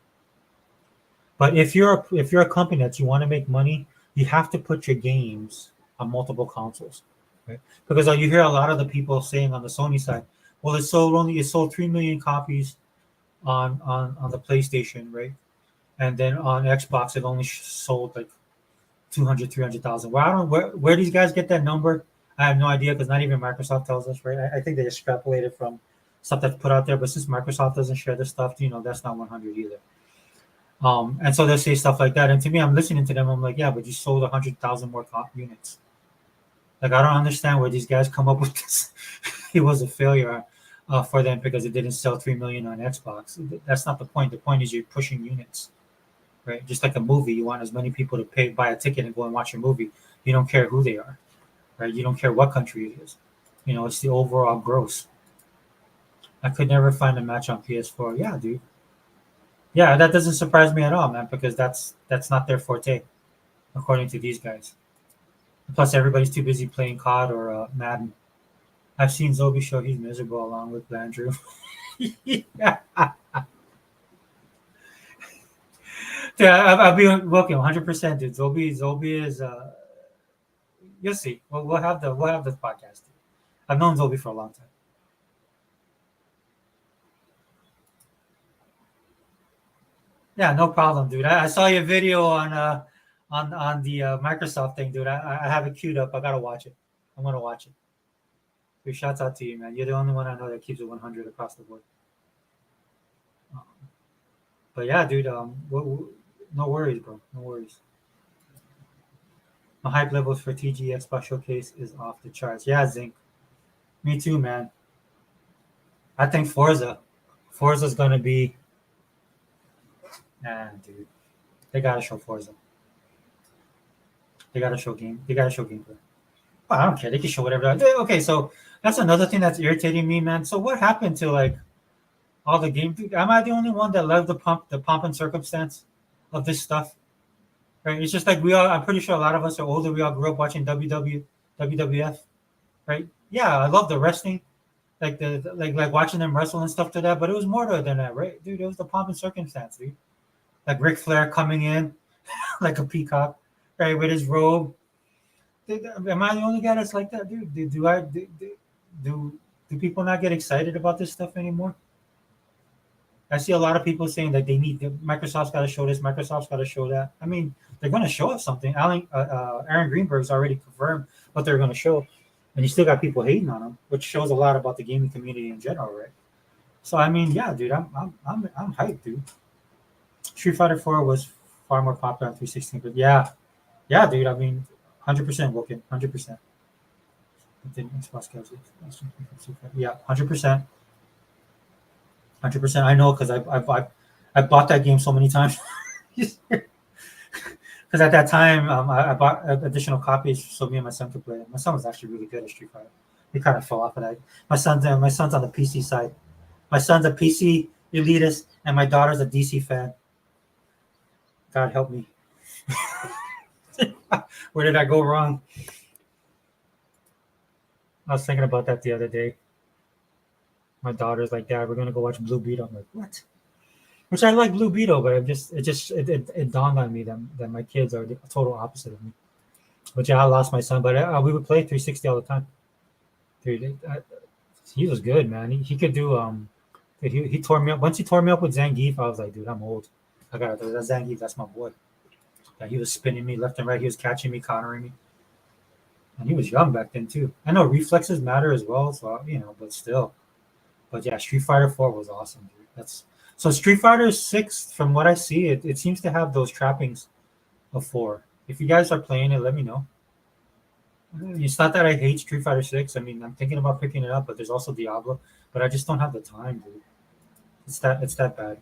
But if you're a company that you want to make money, you have to put your games on multiple consoles, right? Because you hear a lot of the people saying on the Sony side, well, it sold 3 million copies on the PlayStation, right? And then on Xbox, it only sold like 200, 300,000. Well, I don't where these guys get that number. I have no idea because not even Microsoft tells us, right? I think they extrapolated from stuff that's put out there, but since Microsoft doesn't share the stuff, that's not 100 either. And so they'll say stuff like that. And to me, I'm listening to them. I'm like, yeah, but you sold 100,000 more units. Like, I don't understand where these guys come up with this. It was a failure for them because it didn't sell 3 million on Xbox. That's not the point. The point is you're pushing units, right? Just like a movie, you want as many people to buy a ticket and go and watch a movie. You don't care who they are, right? You don't care what country it is. It's the overall gross. I could never find a match on PS4. Yeah, dude. Yeah, that doesn't surprise me at all, man, because that's not their forte, according to these guys. Plus, everybody's too busy playing COD or Madden. I've seen Zobi show he's miserable along with Landrew. Yeah, yeah, I'll be working 100%, dude. Zobi is. You'll see. We'll have this podcast. I've known Zobi for a long time. Yeah, no problem, dude. I saw your video on the Microsoft thing, dude. I have it queued up. I gotta watch it. I'm gonna watch it. Dude, shouts out to you, man. You're the only one I know that keeps it 100 across the board. Um, but yeah, dude. No worries, bro. No worries. My hype levels for TG Xbox Showcase is off the charts. Yeah, Zinc. Me too, man. I think Forza's gonna be. Nah, dude. They gotta show Forza. They gotta show game. They gotta show gameplay. Well, I don't care. They can show whatever. Okay, so that's another thing that's irritating me, man. So what happened to like all the game? Am I the only one that loved the pomp and circumstance of this stuff? Right? It's just like we all. I'm pretty sure a lot of us are older. We all grew up watching WWF, right? Yeah, I love the wrestling, like like watching them wrestle and stuff to that. But it was more than that, right, dude? It was the pomp and circumstance, dude. Like Ric Flair coming in like a peacock, right, with his robe. Am I the only guy that's like that, dude? Do do people not get excited about this stuff anymore? I see a lot of people saying that they need Microsoft's got to show this, Microsoft's got to show that. I mean, they're going to show us something. Aaron Greenberg's already confirmed what they're going to show, and you still got people hating on them, which shows a lot about the gaming community in general, right? So I mean, yeah, dude, I'm hyped, dude. Street Fighter 4 was far more popular on 316, but yeah, dude. I mean, 100% Woken, 100%. Xbox yeah, 100%, 100%. I know because I bought that game so many times. Because at that time, I bought additional copies so me and my son could play it. My son was actually really good at Street Fighter. He kind of fell off of that. My son's on the PC side. My son's a PC elitist, and my daughter's a DC fan. God help me. Where did I go wrong? I was thinking about that the other day. My daughter's like, Dad, we're gonna go watch Blue Beetle. I'm like, what? Which I like Blue Beetle, but it dawned on me that my kids are the total opposite of me. Which I lost my son, but we would play 360 all the time. Dude, he was good, man. He could do he tore me up. Once he tore me up with Zangief, I was like, dude, I'm old. I got that Zangief. That's my boy. Yeah, he was spinning me left and right. He was catching me, countering me, and he was young back then too. I know reflexes matter as well, so but still. But yeah, Street Fighter 4 was awesome, dude. So Street Fighter 6, from what I see, it seems to have those trappings of 4. If you guys are playing it, let me know. It's not that I hate Street Fighter 6. I mean, I'm thinking about picking it up, but there's also Diablo. But I just don't have the time, dude. It's that bad.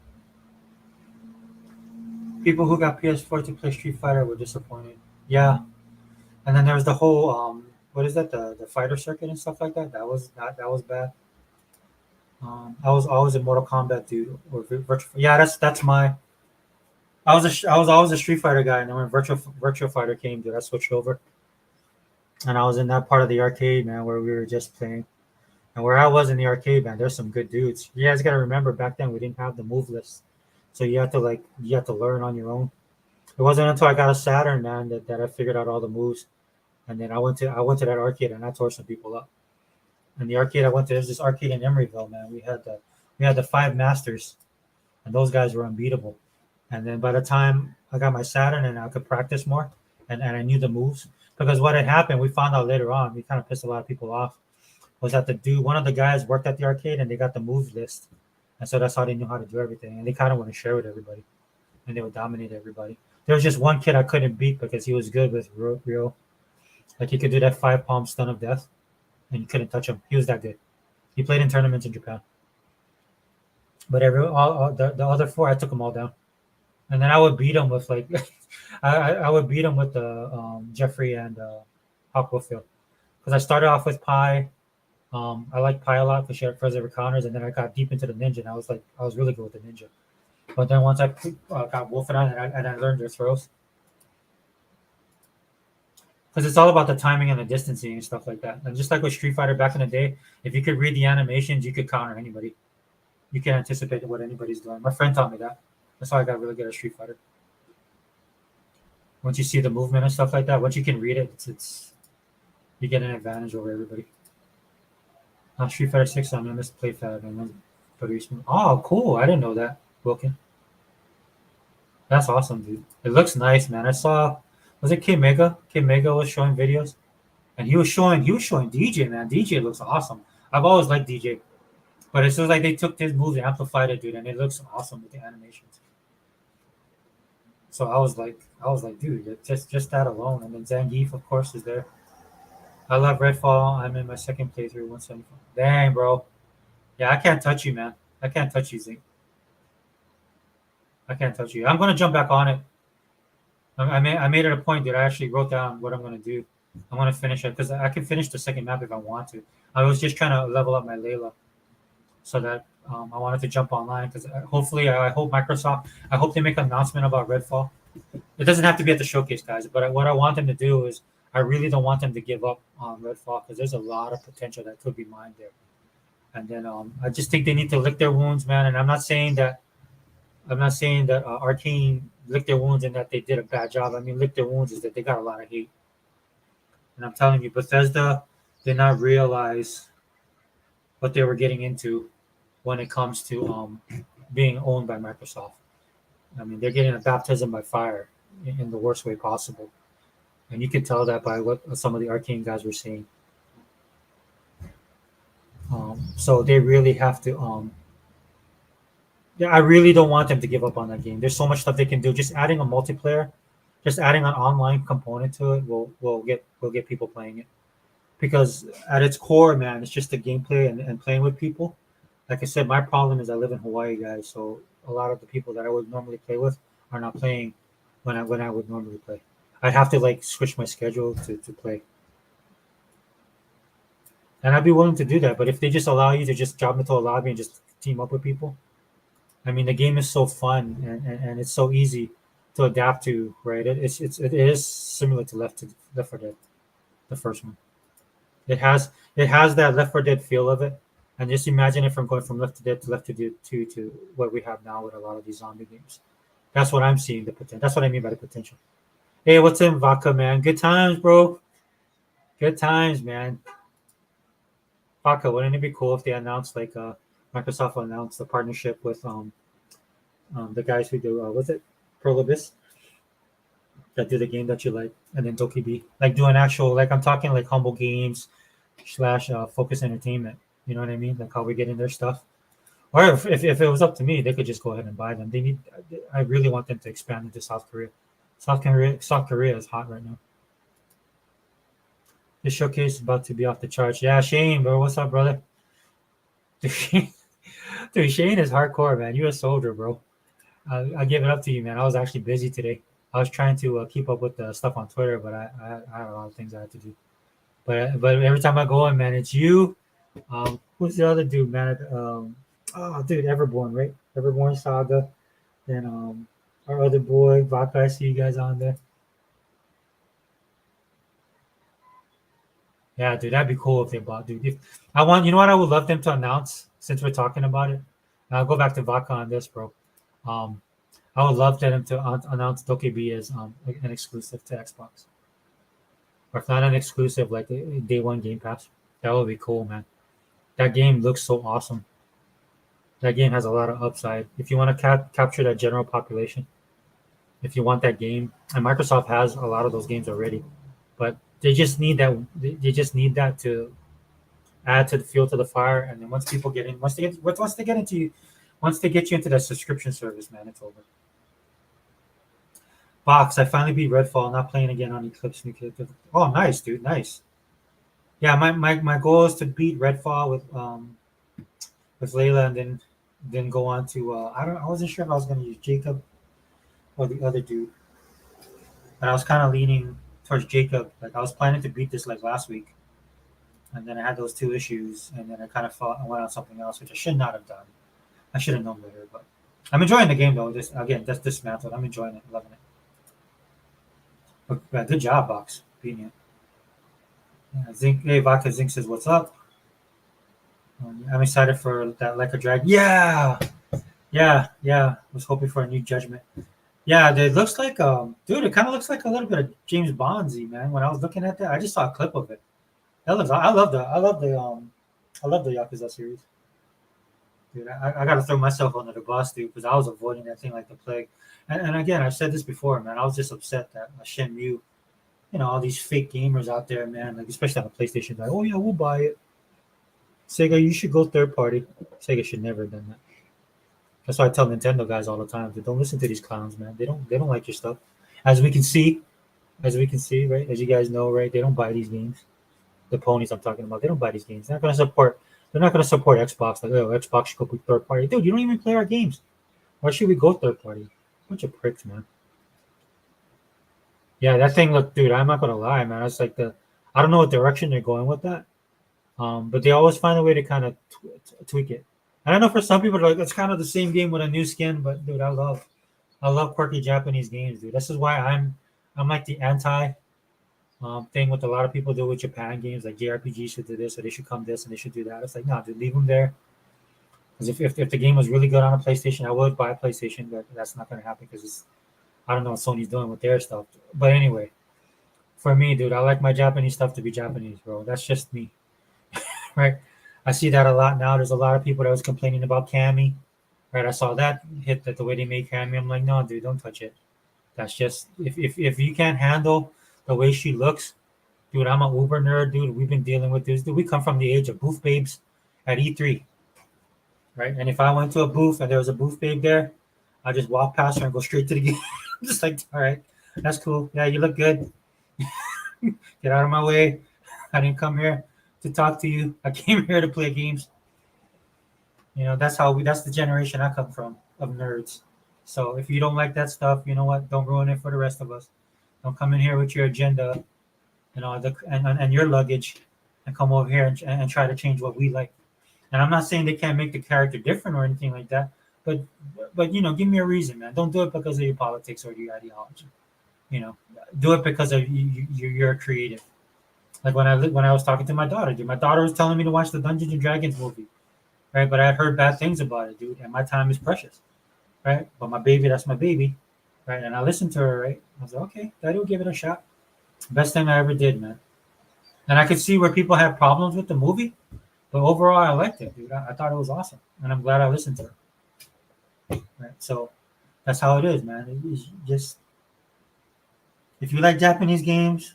People who got PS4 to play Street Fighter were disappointed. Yeah, and then there was the whole what is that, the fighter circuit and stuff like that. That was bad. I was a Mortal Kombat dude, or virtual. Yeah, that's my. I was always a Street Fighter guy, and then when Virtual Fighter came, dude, I switched over, and I was in that part of the arcade, man, where we were just playing. And where I was in the arcade, man, there's some good dudes. You guys got to remember, back then we didn't have the move list, so you had to learn on your own. It wasn't until I got a Saturn, man, that I figured out all the moves. And then I went to that arcade and I tore some people up. And the arcade I went to, there's this arcade in Emeryville, man. We had the five masters, and those guys were unbeatable. And then by the time I got my Saturn and I could practice more, and I knew the moves, because what had happened, we found out later on, we kind of pissed a lot of people off, was that one of the guys worked at the arcade and they got the moves list, and so that's how they knew how to do everything, and they kind of want to share with everybody, and they would dominate everybody. There was just one kid I couldn't beat because he was good with Ryo. Like he could do that five palm stun of death, and you couldn't touch him. He was that good. He played in tournaments in Japan. But all the other four, I took them all down, and then I would beat them with like, I would beat them with the Jeffrey and Hawk Wolffield, because I started off with Pi. I liked Pi a lot because she had further counters, and then I got deep into the ninja, and I was really good with the ninja. But then once I got Wolfen on, and I learned their throws, because it's all about the timing and the distancing and stuff like that. And just like with Street Fighter back in the day, if you could read the animations, you could counter anybody. You can anticipate what anybody's doing. My friend taught me that. That's how I got really good at Street Fighter. Once you see the movement and stuff like that, once you can read it, it's you get an advantage over everybody. Street Fighter 6, I'm gonna miss play fab and then oh, cool! I didn't know that, Wilkin. That's awesome, dude. It looks nice, man. I saw, was it K Mega? K Mega was showing videos, and he was showing DJ, man. DJ looks awesome. I've always liked DJ, but it's just like they took his moves and amplified it, dude, and it looks awesome with the animations. So I was like, dude, just that alone. And then Zangief, of course, is there. I love Redfall. I'm in my second playthrough, 175. Dang, bro. Yeah, I can't touch you, man. I can't touch you, Zink. I can't touch you. I'm gonna jump back on it. I made it a point that I actually wrote down what I'm gonna do. I'm gonna finish it because I can finish the second map if I want to. I was just trying to level up my Layla, so that I wanted to jump online because hopefully I hope Microsoft. I hope they make an announcement about Redfall. It doesn't have to be at the showcase, guys. But what I want them to do is I really don't want them to give up on Redfall because there's a lot of potential that could be mined there. And then I just think they need to lick their wounds, man. And I'm not saying that Arcane licked their wounds and that they did a bad job. I mean, lick their wounds is that they got a lot of hate. And I'm telling you, Bethesda did not realize what they were getting into when it comes to being owned by Microsoft. I mean, they're getting a baptism by fire in the worst way possible. And you can tell that by what some of the Arcane guys were saying. So they really have to. Yeah, I really don't want them to give up on that game. There's so much stuff they can do. Just adding a multiplayer, just adding an online component to it will get people playing it. Because at its core, man, it's just the gameplay and playing with people. Like I said, my problem is I live in Hawaii, guys. So a lot of the people that I would normally play with are not playing when I would normally play. I'd have to like switch my schedule to play. And I'd be willing to do that. But if they just allow you to just jump into a lobby and just team up with people, I mean, the game is so fun and it's so easy to adapt to, right? It is similar to Left 4 Dead, the first one. It has that Left 4 Dead feel of it, and just imagine it from going from Left 4 Dead to Left 4 Dead 2 to what we have now with a lot of these zombie games. That's what I'm seeing the potential. That's what I mean by the potential. Hey, what's in Vodka, man? Good times, bro. Good times, man. Vodka, wouldn't it be cool if they announced like Microsoft announced the partnership with the guys who do what's it, Prolibus, that do the game that you like, and then Tokibi, like do an actual, like I'm talking like Humble Games / Focus Entertainment. You know what I mean? Like how we get in their stuff. Or if it was up to me, they could just go ahead and buy them. They need. I really want them to expand into South Korea. South Korea is hot right now. This showcase is about to be off the charts. Yeah, Shane, bro, what's up, brother? Dude, Shane is hardcore, man. You a soldier, bro. I give it up to you, man. I was actually busy today. I was trying to keep up with the stuff on Twitter, but I had a lot of things I had to do. But every time I go in, man, it's you. Who's the other dude, man? Oh, dude, Everborn, right? Everborn Saga. Then our other boy, Vodka. I see you guys on there. Yeah, dude, that'd be cool if they bought, dude. If I want, you know what, I would love them to announce since we're talking about it. And I'll go back to Vodka on this, bro. Um, I would love them to announce Dokkaebi as like an exclusive to Xbox, or if not an exclusive, like a day one Game Pass. That would be cool, man. That game looks so awesome. That game has a lot of upside. If you want to capture that general population, if you want that game, and Microsoft has a lot of those games already, but they just need that. They just need that to add to the fuel to the fire. And then once people get in, once they get you into that subscription service, man, it's over. Box, I finally beat Redfall. Not playing again on Eclipse. Oh, nice, dude, nice. Yeah, my goal is to beat Redfall with Layla, and then go on to I wasn't sure if I was going to use Jacob or the other dude, but I was kind of leaning towards Jacob. Like I was planning to beat this like last week, and then I had those two issues, and then I kind of thought I went on something else, which I should not have done. I should have known better, but I'm enjoying the game though. This again, that's dismantled. I'm enjoying it, loving it. But good job, Box, beating it. Yeah, Zinc, hey, Vodka Zinc says, "What's up?" I'm excited for that Like a Drag. Yeah, yeah. Was hoping for a new Judgment. Yeah, it looks like dude, it kind of looks like a little bit of James Bondsy, man. When I was looking at that, I just saw a clip of it. That looks. I love the Yakuza series. Dude, I got to throw myself under the bus, dude, because I was avoiding that thing like the plague. And again, I've said this before, man. I was just upset that Shenmue, all these fake gamers out there, man, like especially on the PlayStation, like, oh yeah, we'll buy it. Sega, you should go third party. Sega should never have done that. That's why I tell Nintendo guys all the time, dude, don't listen to these clowns, man. They don't like your stuff. As we can see, right? As you guys know, right? They don't buy these games. The ponies I'm talking about, they don't buy these games. They're not gonna support. They're not gonna support Xbox. Like, oh, Xbox should go third party, dude. You don't even play our games. Why should we go third party? Bunch of pricks, man. Yeah, that thing look, dude. I'm not gonna lie, man. That's like I don't know what direction they're going with that. But they always find a way to kind of tweak it. And I know for some people, like it's kind of the same game with a new skin. But dude, I love quirky Japanese games, dude. This is why I'm like the anti thing with a lot of people do with Japan games. Like JRPG should do this, or they should come this, and they should do that. It's like, no, dude, leave them there. Because if the game was really good on a PlayStation, I would buy a PlayStation, but that's not going to happen because I don't know what Sony's doing with their stuff. But anyway, for me, dude, I like my Japanese stuff to be Japanese, bro. That's just me, right? I see that a lot now. There's a lot of people that was complaining about Cammy, right? I saw that hit that the way they made Cammy. I'm like, no, dude, don't touch it. That's just if you can't handle the way she looks, dude. I'm an Uber nerd, dude. We've been dealing with this. Dude, we come from the age of booth babes at E3, right? And if I went to a booth and there was a booth babe there, I just walk past her and go straight to the game. Just like, all right, that's cool. Yeah, you look good. Get out of my way. I didn't come here to talk to you. I came here to play games. That's the generation I come from of nerds. So if you don't like that stuff, you know what? Don't ruin it for the rest of us. Don't come in here with your agenda, and your luggage, and come over here and try to change what we like. And I'm not saying they can't make the character different or anything like that, but give me a reason, man. Don't do it because of your politics or your ideology. You know, do it because of you're creative. Like when I was talking to my daughter, dude, my daughter was telling me to watch the Dungeons and Dragons movie, right? But I had heard bad things about it, dude, and my time is precious, right? But my baby, that's my baby, right? And I listened to her, right? I was like, okay, Daddy will give it a shot. Best thing I ever did, man. And I could see where people had problems with the movie, but overall, I liked it, dude. I thought it was awesome, and I'm glad I listened to her. Right? So that's how it is, man. It's just if you like Japanese games,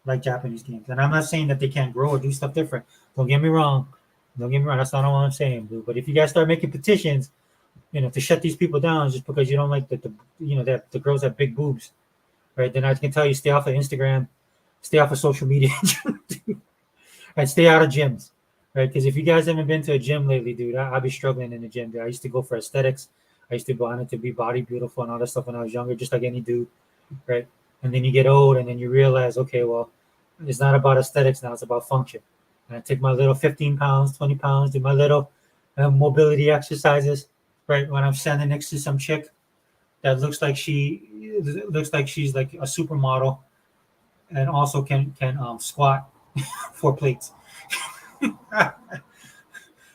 like Japanese games. And I'm not saying that they can't grow or do stuff different. Don't get me wrong. Don't get me wrong, that's not what I'm saying, dude. But if you guys start making petitions, to shut these people down just because you don't like that the girls have big boobs, right? Then I can tell you stay off of Instagram, stay off of social media, and stay out of gyms, right? Because if you guys haven't been to a gym lately, dude, I'll be struggling in the gym. Dude. I used to go for aesthetics. I used to want it to be body beautiful and all that stuff when I was younger, just like any dude, right? And then you get old, and then you realize, okay, well, it's not about aesthetics now; it's about function. And I take my little 15 pounds, 20 pounds, do my little mobility exercises, right? When I'm standing next to some chick that looks like she's like a supermodel and also can squat 4 plates.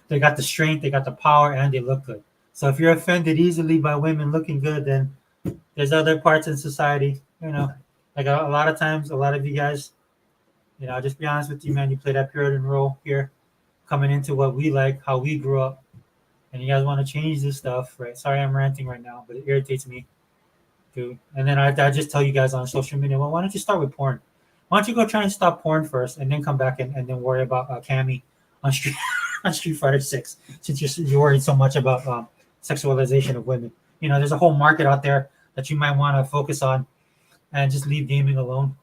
They got the strength, they got the power, and they look good. So if you're offended easily by women looking good, then there's other parts in society, like a lot of times, a lot of you guys, I'll just be honest with you, man, you play that Puritan role here, coming into what we like, how we grew up, and you guys want to change this stuff, right? Sorry, I'm ranting right now, but it irritates me, dude. And then I just tell you guys on social media, well, why don't you start with porn? Why don't you go try and stop porn first, and then come back and then worry about Cammy on Street on Street Fighter 6, since you're worried so much about sexualization of women. There's a whole market out there that you might want to focus on, and just leave gaming alone,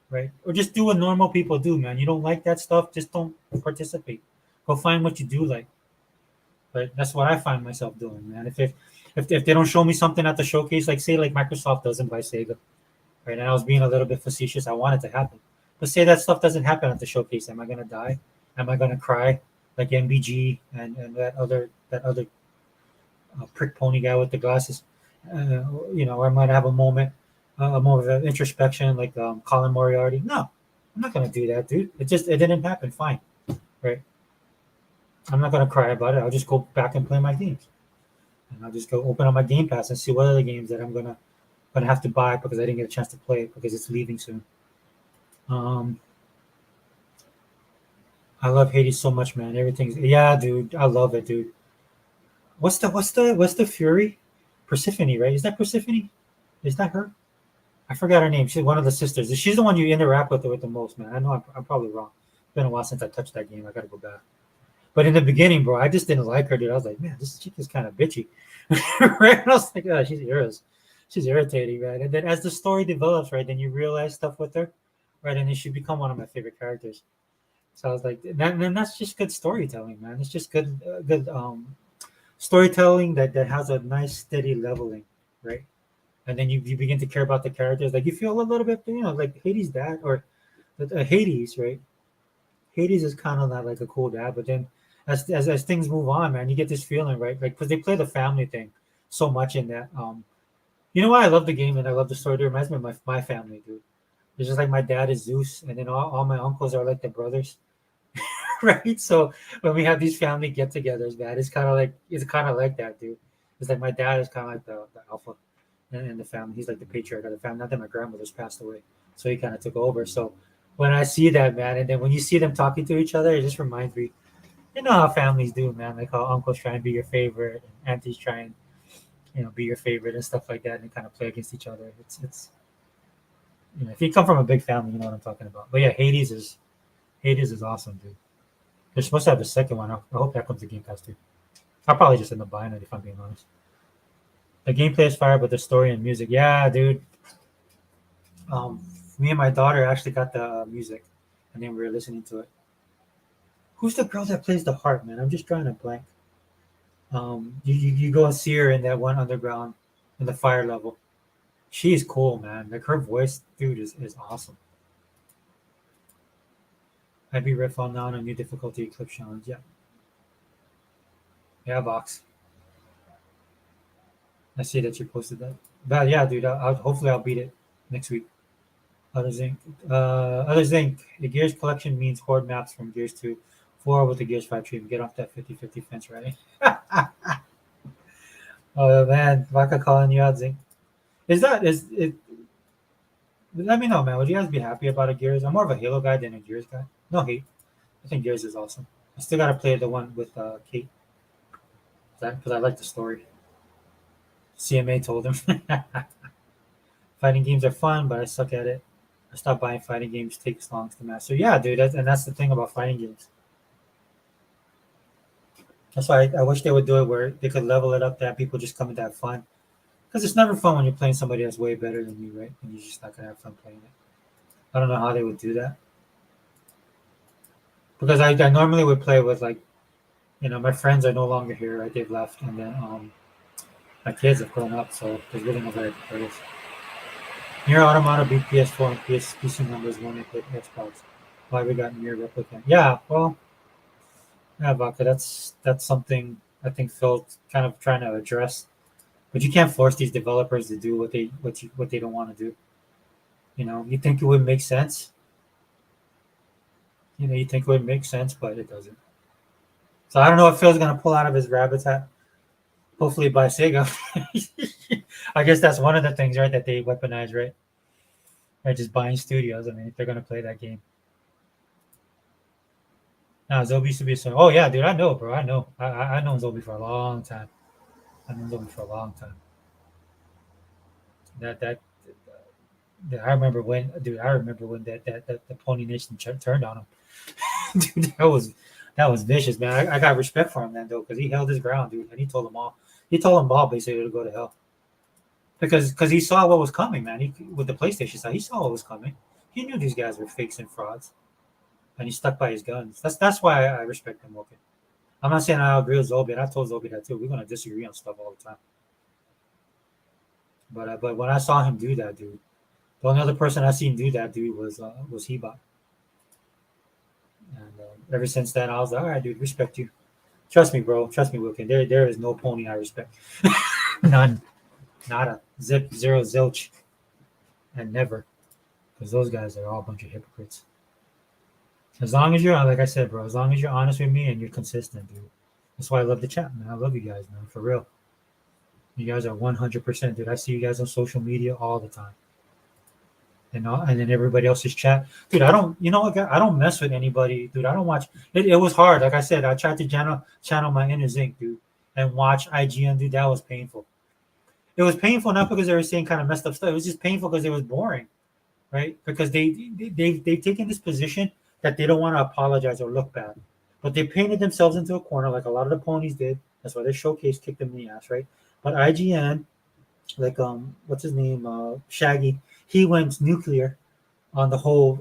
right? Or just do what normal people do, man. You don't like that stuff, just don't participate. Go find what you do like. But that's what I find myself doing, man. If they don't show me something at the showcase, like say like Microsoft doesn't buy Sega, right? And I was being a little bit facetious. I want it to happen, but say that stuff doesn't happen at the showcase. Am I gonna die? Am I gonna cry like MBG and that other prick pony guy with the glasses? Or I might have a moment of introspection like Colin Moriarty. No, I'm not gonna do that, dude. It didn't happen. Fine, right? I'm not gonna cry about it. I'll just go back and play my games, and I'll just go open up my Game Pass and see what other games that I'm gonna have to buy because I didn't get a chance to play it because it's leaving soon. Um, I love Hades so much, man. Everything's yeah, dude. I love it, dude. What's the Fury? Persephone, right? Is that Persephone? Is that her? I forgot her name. She's one of the sisters. She's the one you interact with the most, man. I know I'm probably wrong. It's been a while since I touched that game. I gotta go back. But in the beginning, bro, I just didn't like her, dude. I was like, man, this chick is kind of bitchy. Right? And I was like, oh, she's irritating, man. And then as the story develops, right, then you realize stuff with her, right, and then she become one of my favorite characters. So I was like, then that's just good storytelling, man. It's just good storytelling that has a nice steady leveling, right? And then you begin to care about the characters. Like you feel a little bit, like Hades' dad or Hades, right? Hades is kind of not like a cool dad, but then as things move on, man, you get this feeling, right? Like because they play the family thing so much in that. You know why I love the game and I love the story? It reminds me of my family, dude. It's just like my dad is Zeus, and then all my uncles are like the brothers, right? So when we have these family get-togethers, man, it's kind of like that, dude. It's like my dad is kind of like the alpha in the family. He's like the patriarch of the family. Not that my grandmother's passed away, so he kind of took over. So when I see that, man, and then when you see them talking to each other, it just reminds me. You know how families do, man. Like how uncles try and be your favorite, and aunties try and be your favorite and stuff like that, and kind of play against each other. It's if you come from a big family, you know what I'm talking about. But yeah, Hades is awesome, dude. They're supposed to have a second one. I hope that comes to Game Pass too. I'll probably just end up buying it if I'm being honest. The gameplay is fire, but the story and music, yeah, dude. Me and my daughter actually got the music, and then we were listening to it. Who's the girl that plays the harp, man? I'm just trying to blank. You go and see her in that one underground in the fire level. She's cool, man. Like her voice, dude, is awesome. Heavy riff on now on a new difficulty Eclipse challenge. Yeah, yeah, Vox. I see that you posted that. But yeah, dude, hopefully I'll beat it next week. Others Inc. Others Inc. The Gears collection means horde maps from Gears 2, 4 with the Gears 5 treatment. Get off that 50-50 fence, right? Oh man, Vodka calling you out, Zinc. Is it? Let me know, man. Would you guys be happy about a Gears? I'm more of a Halo guy than a Gears guy. No hate. I think Gears is awesome. I still gotta play the one with Kate because I like the story. CMA told him. Fighting games are fun, but I suck at it. I stopped buying fighting games. Takes long to master. Yeah, dude, and that's the thing about fighting games. That's why I wish they would do it where they could level it up to have people just come in to have fun. Because it's never fun when you're playing somebody that's way better than you, right? And you're just not gonna have fun playing it. I don't know how they would do that. Because I normally would play with like my friends are no longer here, right? They've left, and then my kids have grown up, so there's really nobody to play with. Near Automata beat PS4 and PC numbers when they played Xbox. Why we got Near Replicant? Yeah, well, yeah, Vodka, that's something I think Phil kind of trying to address. But you can't force these developers to do what they don't want to do. You think it would make sense. You think it would make sense, but it doesn't. So I don't know if Phil's gonna pull out of his rabbit's hat. Hopefully by Sega. I guess that's one of the things, right? That they weaponize, right? Right, just buying studios. I mean, if they're gonna play that game. Now Zobi used to be so. Oh yeah, dude, I know, bro. I know. I know Zobi for a long time. I know Zobi for a long time. That I remember when, dude. I remember when that the Pony Nation turned on him. Dude, that was vicious, man. I got respect for him, man, though, because he held his ground, dude, and he told them all. He told them all basically to go to hell because he saw what was coming, man. With the PlayStation side, he saw what was coming. He knew these guys were fakes and frauds, and he stuck by his guns. That's why I respect him, okay. I'm not saying I agree with Zobi, and I told Zobi that too. We're gonna disagree on stuff all the time. But when I saw him do that, dude, the only other person I seen do that, dude, was Hebot. And ever since then, I was like, all right, dude, respect you. Trust me, bro. Trust me, Wilkin. There is no pony I respect. None. Nada. Zip. Zero. Zilch. And never. Because those guys are all a bunch of hypocrites. As long as you're, like I said, bro, as long as you're honest with me and you're consistent, dude. That's why I love the chat, man. I love you guys, man. For real. You guys are 100%, dude. I see you guys on social media all the time. And then everybody else's chat. Dude, I don't, you know what, I don't mess with anybody, dude. I don't watch. It was hard. Like I said, I tried to channel my inner zinc, dude, and watch IGN, dude. That was painful. It was painful not because they were saying kind of messed up stuff. It was just painful because it was boring, right? Because they've taken this position that they don't want to apologize or look bad, but they painted themselves into a corner like a lot of the ponies did. That's why their showcase kicked them in the ass, right? But IGN, like what's his name, Shaggy, he went nuclear on the whole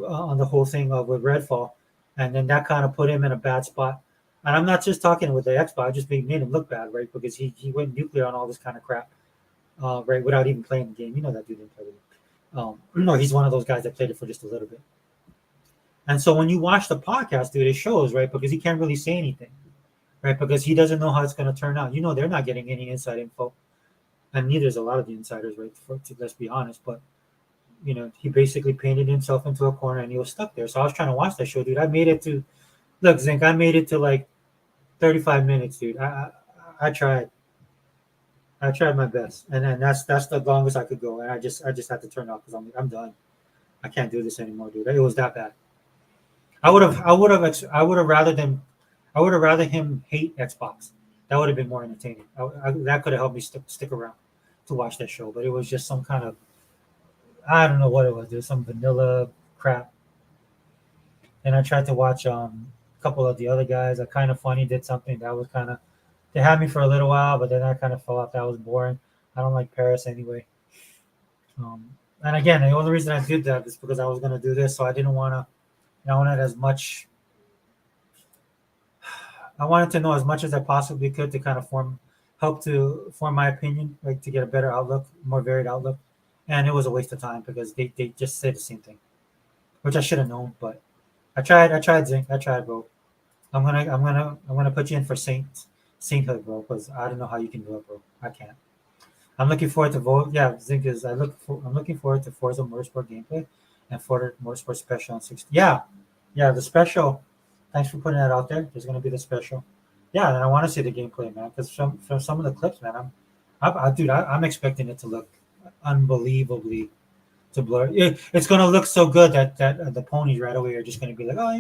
thing with Redfall, and then that kind of put him in a bad spot. And I'm not just talking with the Xbox, I just made him look bad, right? Because he went nuclear on all this kind of crap, right, without even playing the game. You know that dude didn't play it. No, he's one of those guys that played it for just a little bit. And so when you watch the podcast, dude, it shows, right? Because he can't really say anything, right? Because he doesn't know how it's going to turn out. They're not getting any inside info, and neither is a lot of the insiders, right? Let's be honest, but he basically painted himself into a corner and he was stuck there. So I was trying to watch that show, dude. I made it to look, Zink. I made it to like 35 minutes, dude. I tried. I tried my best, and then that's the longest I could go. And I just had to turn off because I'm done. I can't do this anymore, dude. It was that bad. I would have rather him hate Xbox. That would have been more entertaining. That could have helped me stick around to watch that show. But it was just some kind of I don't know what it was. There was some vanilla crap. And I tried to watch a couple of the other guys. A Kind of Funny did something that was kind of they had me for a little while, but then I kind of fell off. That was boring. I don't like Paris anyway. And again, the only reason I did that is because I was gonna do this, so I didn't want to. I wanted as much. I wanted to know as much as I possibly could to kind of help to form my opinion, like to get a better outlook, more varied outlook. And it was a waste of time because they just say the same thing, which I should have known. But I tried Zinc, I tried, bro. I'm gonna put you in for Sainthood, bro, because I don't know how you can do it, bro. I can't. I'm looking forward to vote. Yeah, Zinc is. I'm looking forward to Forza Motorsport gameplay and Forza Motorsport special on 60. Yeah, yeah, the special. Thanks for putting that out there. There's gonna be the special. Yeah, and I want to see the gameplay, man, because from some of the clips, man, dude, I'm expecting it to look unbelievably to blur. It's gonna look so good that the ponies right away are just gonna be like, oh,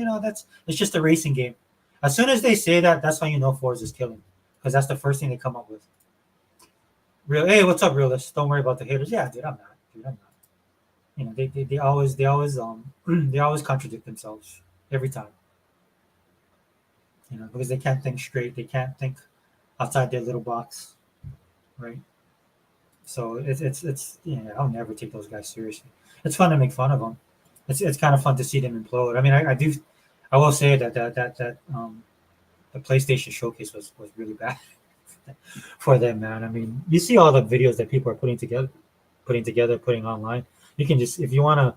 it's just a racing game. As soon as they say that, that's how you know Forza is killing, because that's the first thing they come up with. Hey, what's up, realist? Don't worry about the haters. Yeah, dude, I'm not. Dude, I'm not. They always they always contradict themselves every time. because they can't think straight. They can't think outside their little box, right? So I'll never take those guys seriously. It's fun to make fun of them. It's kind of fun to see them implode. I mean, I will say that the PlayStation showcase was really bad for them, man. I mean, you see all the videos that people are putting online. You can just, if you want to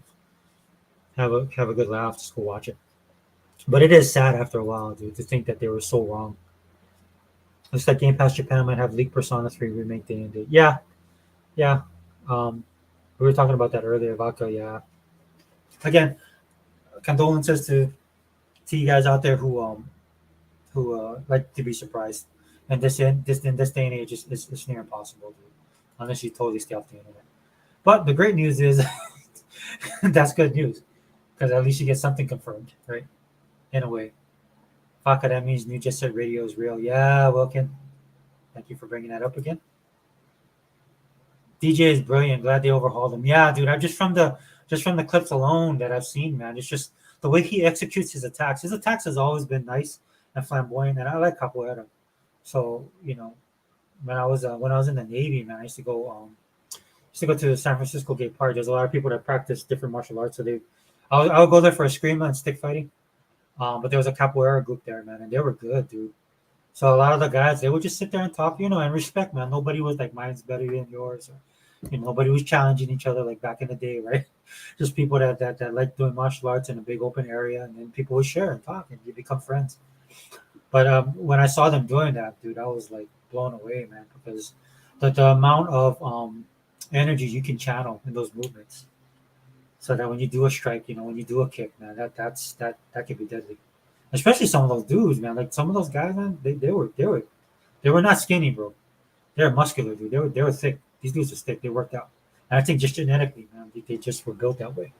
have a good laugh, just go watch it. But it is sad after a while, dude, to think that they were so wrong. Looks like Game Pass Japan might have leaked Persona 3 remake day and date. Yeah, yeah. Um, we were talking about that earlier, Vodka. Yeah. Again, condolences to you guys out there who like to be surprised. And this day and age is near impossible, dude, unless you totally stay off the internet. But the great news is that's good news because at least you get something confirmed, right? In a way. Vodka, that means New Jet Set Radio is real. Yeah, Wilkin. Thank you for bringing that up again. DJ is brilliant. Glad they overhauled him. Yeah, dude. I just from the clips alone that I've seen, man. It's just the way he executes his attacks. His attacks has always been nice and flamboyant, and I like capoeira. So when I was in the Navy, man, I used to go to the San Francisco Gay Park. There's a lot of people that practice different martial arts, so I would go there for a screamer and stick fighting. But there was a capoeira group there, man, and they were good, dude. So a lot of the guys, they would just sit there and talk, and respect, man. Nobody was like mine's better than yours, or nobody was challenging each other like back in the day, right? Just people that like doing martial arts in a big open area, and then people would share and talk, and you become friends. But when I saw them doing that, dude, I was like blown away, man, because the amount of energy you can channel in those movements, so that when you do a strike, when you do a kick, man, that could be deadly. Especially some of those dudes, man. Like some of those guys, man, they were not skinny, bro. They're muscular, dude. They were thick. These dudes are thick. They worked out. And I think just genetically, man, they just were built that way.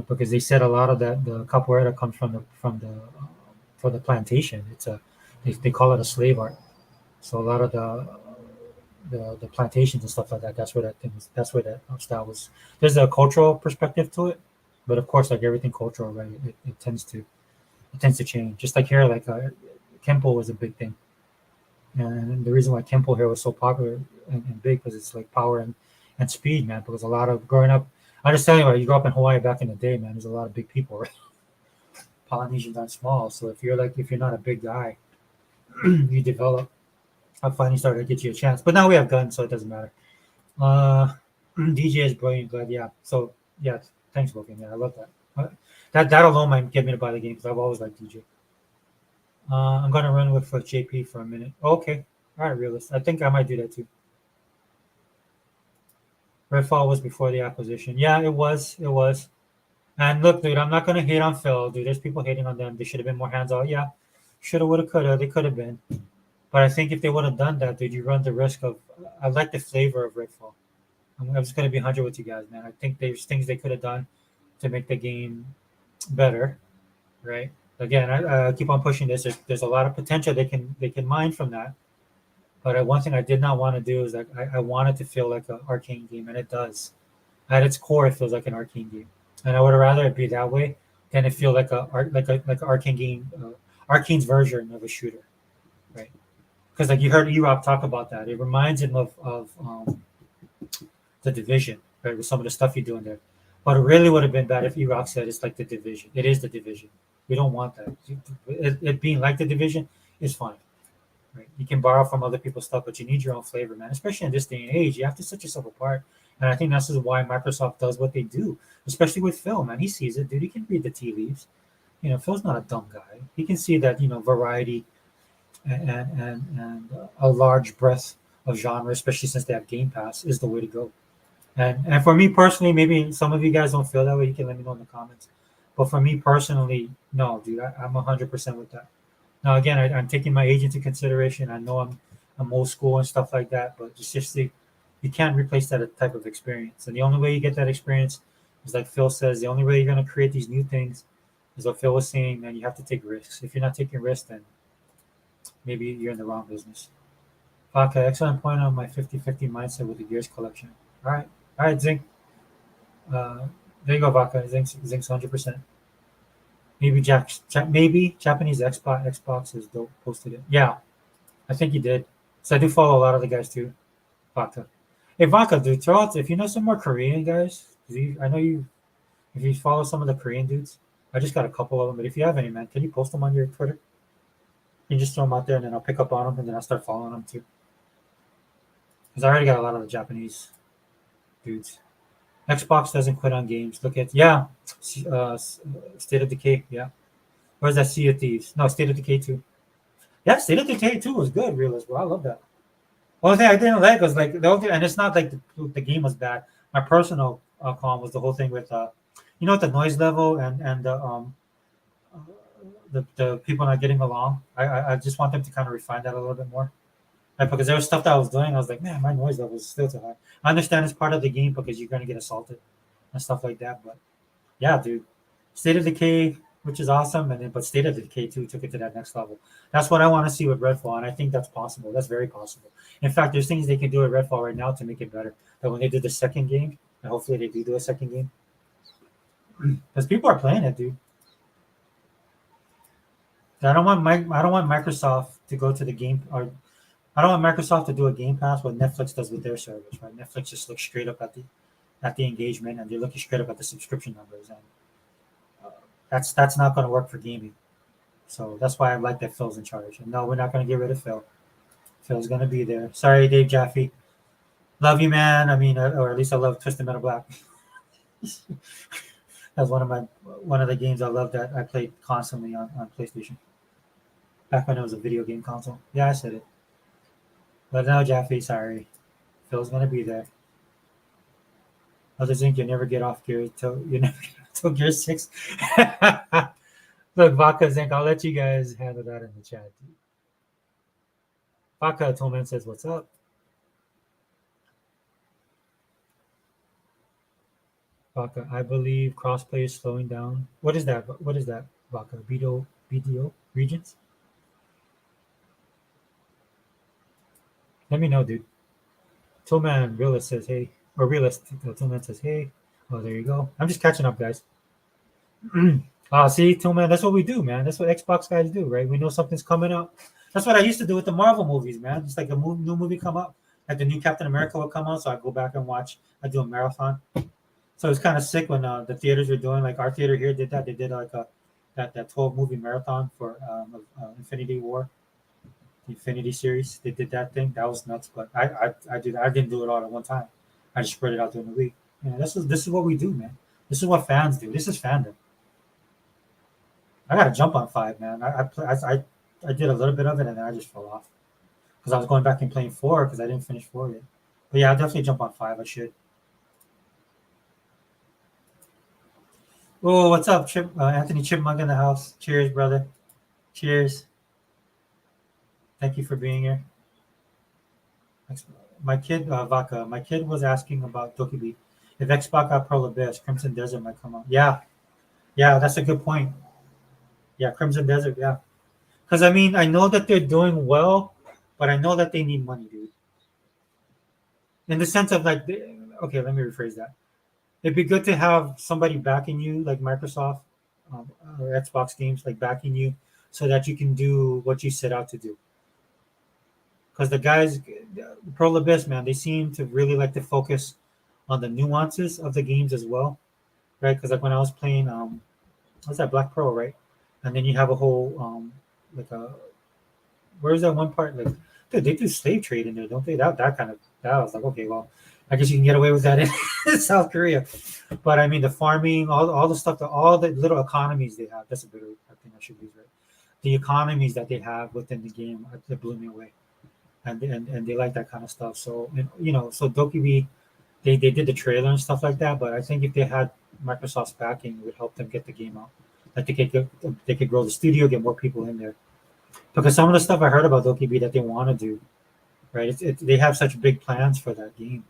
Because they said a lot of that the capoeira comes from the plantation. They call it a slave art. So a lot of the plantations and stuff like that. That's where that style was. There's a cultural perspective to it, but of course, like everything cultural, right? It tends to change. Just like here, like Kempo was a big thing, and the reason why Kempo here was so popular and big because it's like power and speed, man. Because a lot of growing up, I just tell you, you grew up in Hawaii back in the day, man. There's a lot of big people, right? Polynesians aren't small, so if you're not a big guy, you develop. I finally started to get you a chance, but now we have guns, so it doesn't matter. Uh, DJ is brilliant, glad, yeah. So yeah, thanks, Logan. Yeah, I love that. That alone might get me to buy the game because I've always liked DJ. I'm gonna run with for JP for a minute. Okay, all right, realist. I think I might do that too. Redfall was before the acquisition. Yeah, it was. It was. And look, dude, I'm not gonna hate on Phil, dude. There's people hating on them. They should have been more hands on. Yeah, shoulda, woulda, coulda. They could have been. But I think if they would have done that, dude, you run the risk of. I like the flavor of Redfall. I'm just gonna be 100 with you guys, man. I think there's things they could have done to make the game better, right? Again, I keep on pushing this. There's a lot of potential they can mine from that. But one thing I did not want to do is that I want it to feel like an arcane game, and it does. At its core, it feels like an arcane game, and I would rather it be that way than it feel like an arcane game, arcane's version of a shooter, right? Because like you heard Erop talk about that, it reminds him of the division, right? With some of the stuff you do in there. But it really would have been bad if Erop said it's like the division. It is the division. We don't want that. It being like the division is fine. Right? You can borrow from other people's stuff, but you need your own flavor, man. Especially in this day and age, you have to set yourself apart. And I think that's just why Microsoft does what they do, especially with Phil, man. He sees it, dude. He can read the tea leaves. Phil's not a dumb guy. He can see that variety and a large breadth of genre, especially since they have Game Pass, is the way to go. And for me personally, maybe some of you guys don't feel that way. You can let me know in the comments. But for me personally, no, dude, I'm 100% with that. Now again, I'm taking my age into consideration. I know I'm old school and stuff like that, but it's just you can't replace that type of experience. And the only way you get that experience is like Phil says. The only way you're gonna create these new things is what Phil was saying. Man, you have to take risks. If you're not taking risks, then maybe you're in the wrong business. Okay, excellent point on my 50-50 mindset with the Gears collection. All right, Zink. Uh, there you go, Vaca. Zink's 100%. Maybe Japanese Xbox is dope posted it. Yeah, I think he did. So I do follow a lot of the guys too. Vodka. Hey Vodka, dude, throw out if you know some more Korean guys. 'Cause I know you if you follow some of the Korean dudes. I just got a couple of them, but if you have any, man, can you post them on your Twitter? You can just throw them out there, and then I'll pick up on them, and then I'll start following them too. Because I already got a lot of the Japanese dudes. Xbox doesn't quit on games. Look at State of Decay. Yeah, where's that Sea of Thieves? No, State of Decay 2. Yeah, State of Decay 2 was good, realist, bro. I love that. Only thing I didn't like was like the only thing, and it's not like the game was bad. My personal con was the whole thing with the noise level and uh, the people not getting along. I just want them to kind of refine that a little bit more. Like, because there was stuff that I was doing, I was like, man, my noise level is still too high. I understand it's part of the game because you're gonna get assaulted and stuff like that, but yeah, dude, State of Decay, which is awesome, and then but State of Decay 2 took it to that next level. That's what I want to see with Redfall, and I think that's possible. That's very possible. In fact, there's things they can do with Redfall right now to make it better. That when they do the second game, and hopefully they do a second game, because people are playing it, dude. I don't want Microsoft to go to the game, or I don't want Microsoft to do a Game Pass what Netflix does with their service. Right? Netflix just looks straight up at the engagement, and they're looking straight up at the subscription numbers, and that's not going to work for gaming. So that's why I like that Phil's in charge. And no, we're not going to get rid of Phil. Phil's going to be there. Sorry, Dave Jaffe. Love you, man. I mean, or at least I love Twisted Metal Black. That's one of the games I love that I played constantly on PlayStation. Back when it was a video game console. Yeah, I said it. But no, Jaffe, sorry. Phil's going to be there. Others think you never get off gear till Gear 6. Look, Vodka Zinc, I'll let you guys handle that in the chat. Vodka Tolman says, what's up? Vodka, I believe crossplay is slowing down. What is that? What is that, Vodka? BDO regions? Let me know, dude. Tillman Realist says, hey. Or Realist Tillman says, hey. Oh, there you go. I'm just catching up, guys. See, Tillman, that's what we do, man. That's what Xbox guys do, right? We know something's coming up. That's what I used to do with the Marvel movies, man. Just like a new movie come up, like the new Captain America would come out, so I go back and watch. I do a marathon. So it's kind of sick when the theaters were doing, like our theater here did that. They did like that 12 movie marathon for Infinity War, the Infinity series. They did that thing. That was nuts. But I did. I didn't do it all at one time. I just spread it out during the week. You know, this is what we do, man. This is what fans do. This is fandom. I got to jump on 5, man. I did a little bit of it and then I just fell off because I was going back and playing 4 because I didn't finish 4 yet. But yeah, I'll definitely jump on 5. I should. Oh, what's up, Anthony Chipmunk in the house? Cheers, brother. Cheers. Thank you for being here. My kid, Vaka, my kid was asking about Dokkaebi. If Xbox got Pearl Abyss, Crimson Desert might come out. Yeah, that's a good point. Yeah, Crimson Desert, yeah. Because, I mean, I know that they're doing well, but I know that they need money, dude. In the sense of, like, okay, let me rephrase that. It'd be good to have somebody backing you, like Microsoft or Xbox games, like backing you so that you can do what you set out to do. Because the guys, Pearl Abyss, man, they seem to really like to focus on the nuances of the games as well, right? Because like when I was playing, what's that, Black Pearl, right? And then you have a whole, like a, where's that one part? Like, dude, they do slave trade in there, don't they? That I was like, okay, well, I guess you can get away with that in South Korea. But I mean, the farming, all the stuff, all the little economies they have. That's a better thing I should use, right? The economies that they have within the game, they blew me away, and they like that kind of stuff. So so Dokkaebi, they did the trailer and stuff like that. But I think if they had Microsoft's backing, it would help them get the game out. Like they could grow the studio, get more people in there. Because some of the stuff I heard about Dokkaebi that they want to do, right? They have such big plans for that game,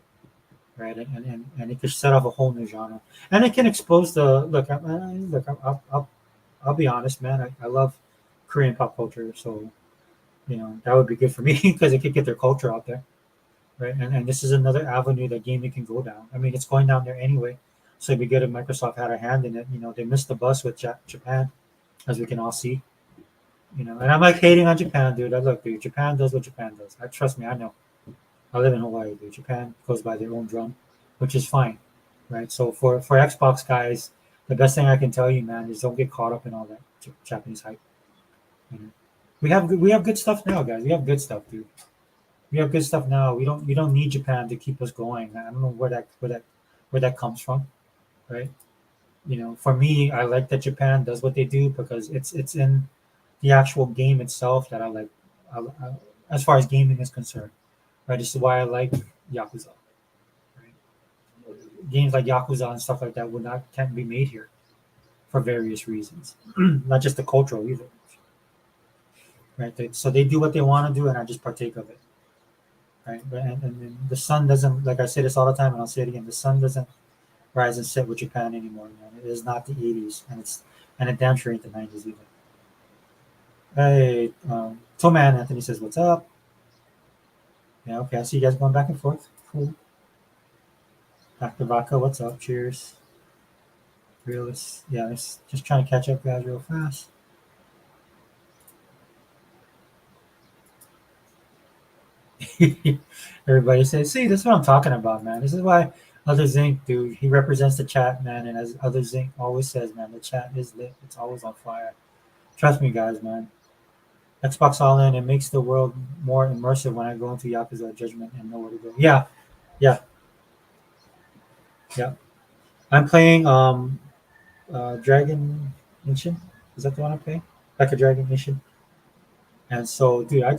right? And it could set off a whole new genre, and it can expose the look. I'll be honest, man. I love Korean pop culture, so that would be good for me because it could get their culture out there, right? And this is another avenue that gaming can go down. I mean, it's going down there anyway, so it'd be good if Microsoft had a hand in it. They missed the bus with Japan, as we can all see. And I'm like hating on Japan, dude. Look, dude, Japan does what Japan does. Trust me, I know. I live in Hawaii, dude. Japan goes by their own drum, which is fine, right? So for Xbox guys, the best thing I can tell you, man, is don't get caught up in all that Japanese hype. You know? We have good stuff now, guys. We have good stuff, dude. We have good stuff now. We don't need Japan to keep us going. I don't know where that comes from, right? For me, I like that Japan does what they do because it's in the actual game itself that I like. As far as gaming is concerned, right? This is why I like Yakuza. Right? Games like Yakuza and stuff like that would not can't be made here for various reasons, not just the cultural either. Right? So they do what they want to do, and I just partake of it. Right? And the sun doesn't, like I say this all the time, and I'll say it again. The sun doesn't rise and set with Japan anymore, man. It is not the '80s, and it damn sure ain't the '90s either. Hey, Toman Anthony says, "What's up?" Yeah, okay. I see you guys going back and forth. Cool. Dr. Vaca, what's up? Cheers. Realist. Yeah, just trying to catch up, guys, real fast. Everybody says, "See, this is what I'm talking about, man. This is why Other Zinc, dude, he represents the chat, man. And as Other Zinc always says, man, the chat is lit. It's always on fire. Trust me, guys, man. Xbox All In, it makes the world more immersive when I go into Yakuza Judgment and know where to go. Yeah, yeah, yeah. I'm playing Dragon Nation. Is that the one I'm playing? Like a Dragon Nation. And so, dude, I'd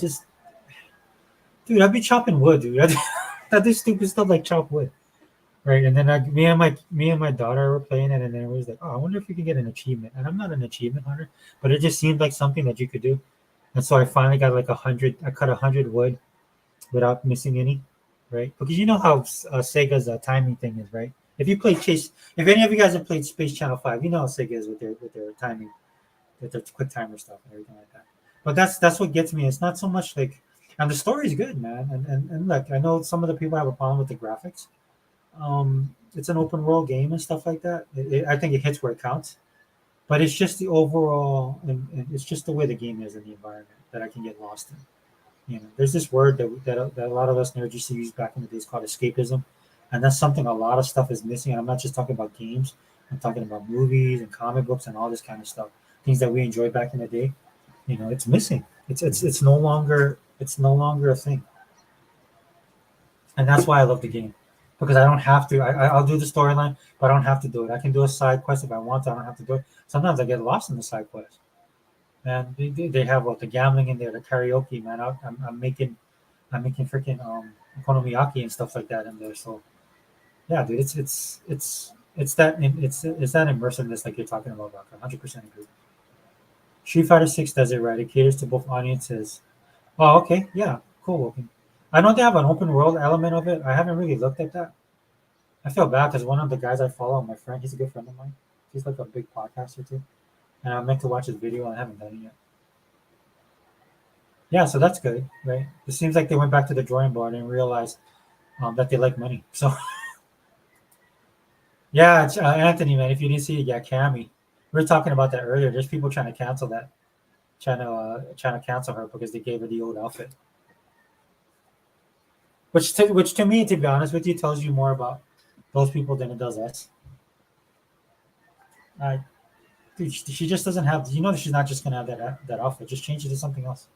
be chopping wood, dude. I do stupid stuff like chop wood, right? And then me and my daughter were playing it, and then it was like, oh, I wonder if we could get an achievement. And I'm not an achievement hunter, but it just seemed like something that you could do. And so I finally got like 100. I cut 100 wood without missing any, right? Because you know how Sega's timing thing is, right? If any of you guys have played Space Channel 5, you know how Sega is with their timing, with their quick timer stuff and everything like that. But that's what gets me. It's not so much like, and the story's good, man. And look, I know some of the people have a problem with the graphics. It's an open world game and stuff like that. I think it hits where it counts. But it's just the overall, and it's just the way the game is in the environment that I can get lost in. There's this word that a lot of us nerds used to use back in the days called escapism, and that's something a lot of stuff is missing. And I'm not just talking about games; I'm talking about movies and comic books and all this kind of stuff. Things that we enjoyed back in the day. It's missing. It's no longer a thing, and that's why I love the game because I don't have to. I'll do the storyline, but I don't have to do it. I can do a side quest if I want to. I don't have to do it. Sometimes I get lost in the side quest. And they have what the gambling in there, the karaoke, man. I'm making freaking okonomiyaki and stuff like that in there. So yeah, dude, it's that immersiveness like you're talking about, Rock. 100% agree. Street Fighter 6 does it right. It caters to both audiences. Oh, okay, yeah, cool. Okay. I know they have an open world element of it. I haven't really looked at that. I feel bad because one of the guys I follow, my friend, he's a good friend of mine. He's like a big podcaster too, and I meant to watch his video. And I haven't done it yet. Yeah, so that's good, right? It seems like they went back to the drawing board and realized that they like money. So yeah, Anthony, man, if you didn't see it, yeah, Cammy, we were talking about that earlier. There's people trying to cancel that, trying to cancel her because they gave her the old outfit, which to me, to be honest with you, tells you more about those people than it does us. Uh, Dude, she just doesn't have. She's not just gonna have that outfit. Just change it to something else.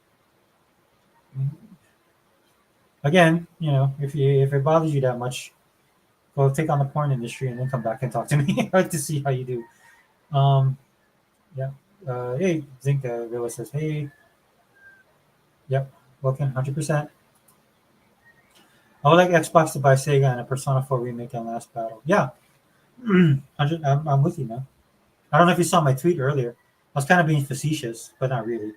Again, if it bothers you that much, go take on the porn industry and then come back and talk to me to see how you do. Yeah. Hey, Zinc Villa says, hey, yep, welcome, 100%. I would like Xbox to buy Sega and a Persona 4 remake and Last Battle. Yeah, 100. I'm with you, man. I don't know if you saw my tweet earlier. I was kind of being facetious, but not really.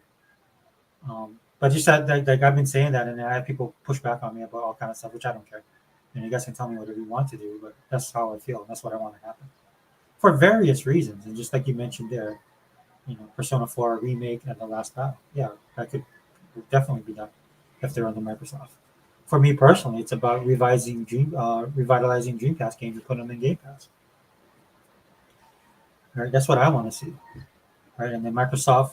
But just like I've been saying that, and I have people push back on me about all kind of stuff, which I don't care. And you guys can tell me whatever you want to do, but that's how I feel, and that's what I want to happen for various reasons. And just like you mentioned there, Persona 4 remake and the Last Battle. Yeah, that could definitely be done if they're on the Microsoft. For me personally, it's about revitalizing Dreamcast games and putting them in Game Pass. Right, that's what I want to see. right? And then Microsoft,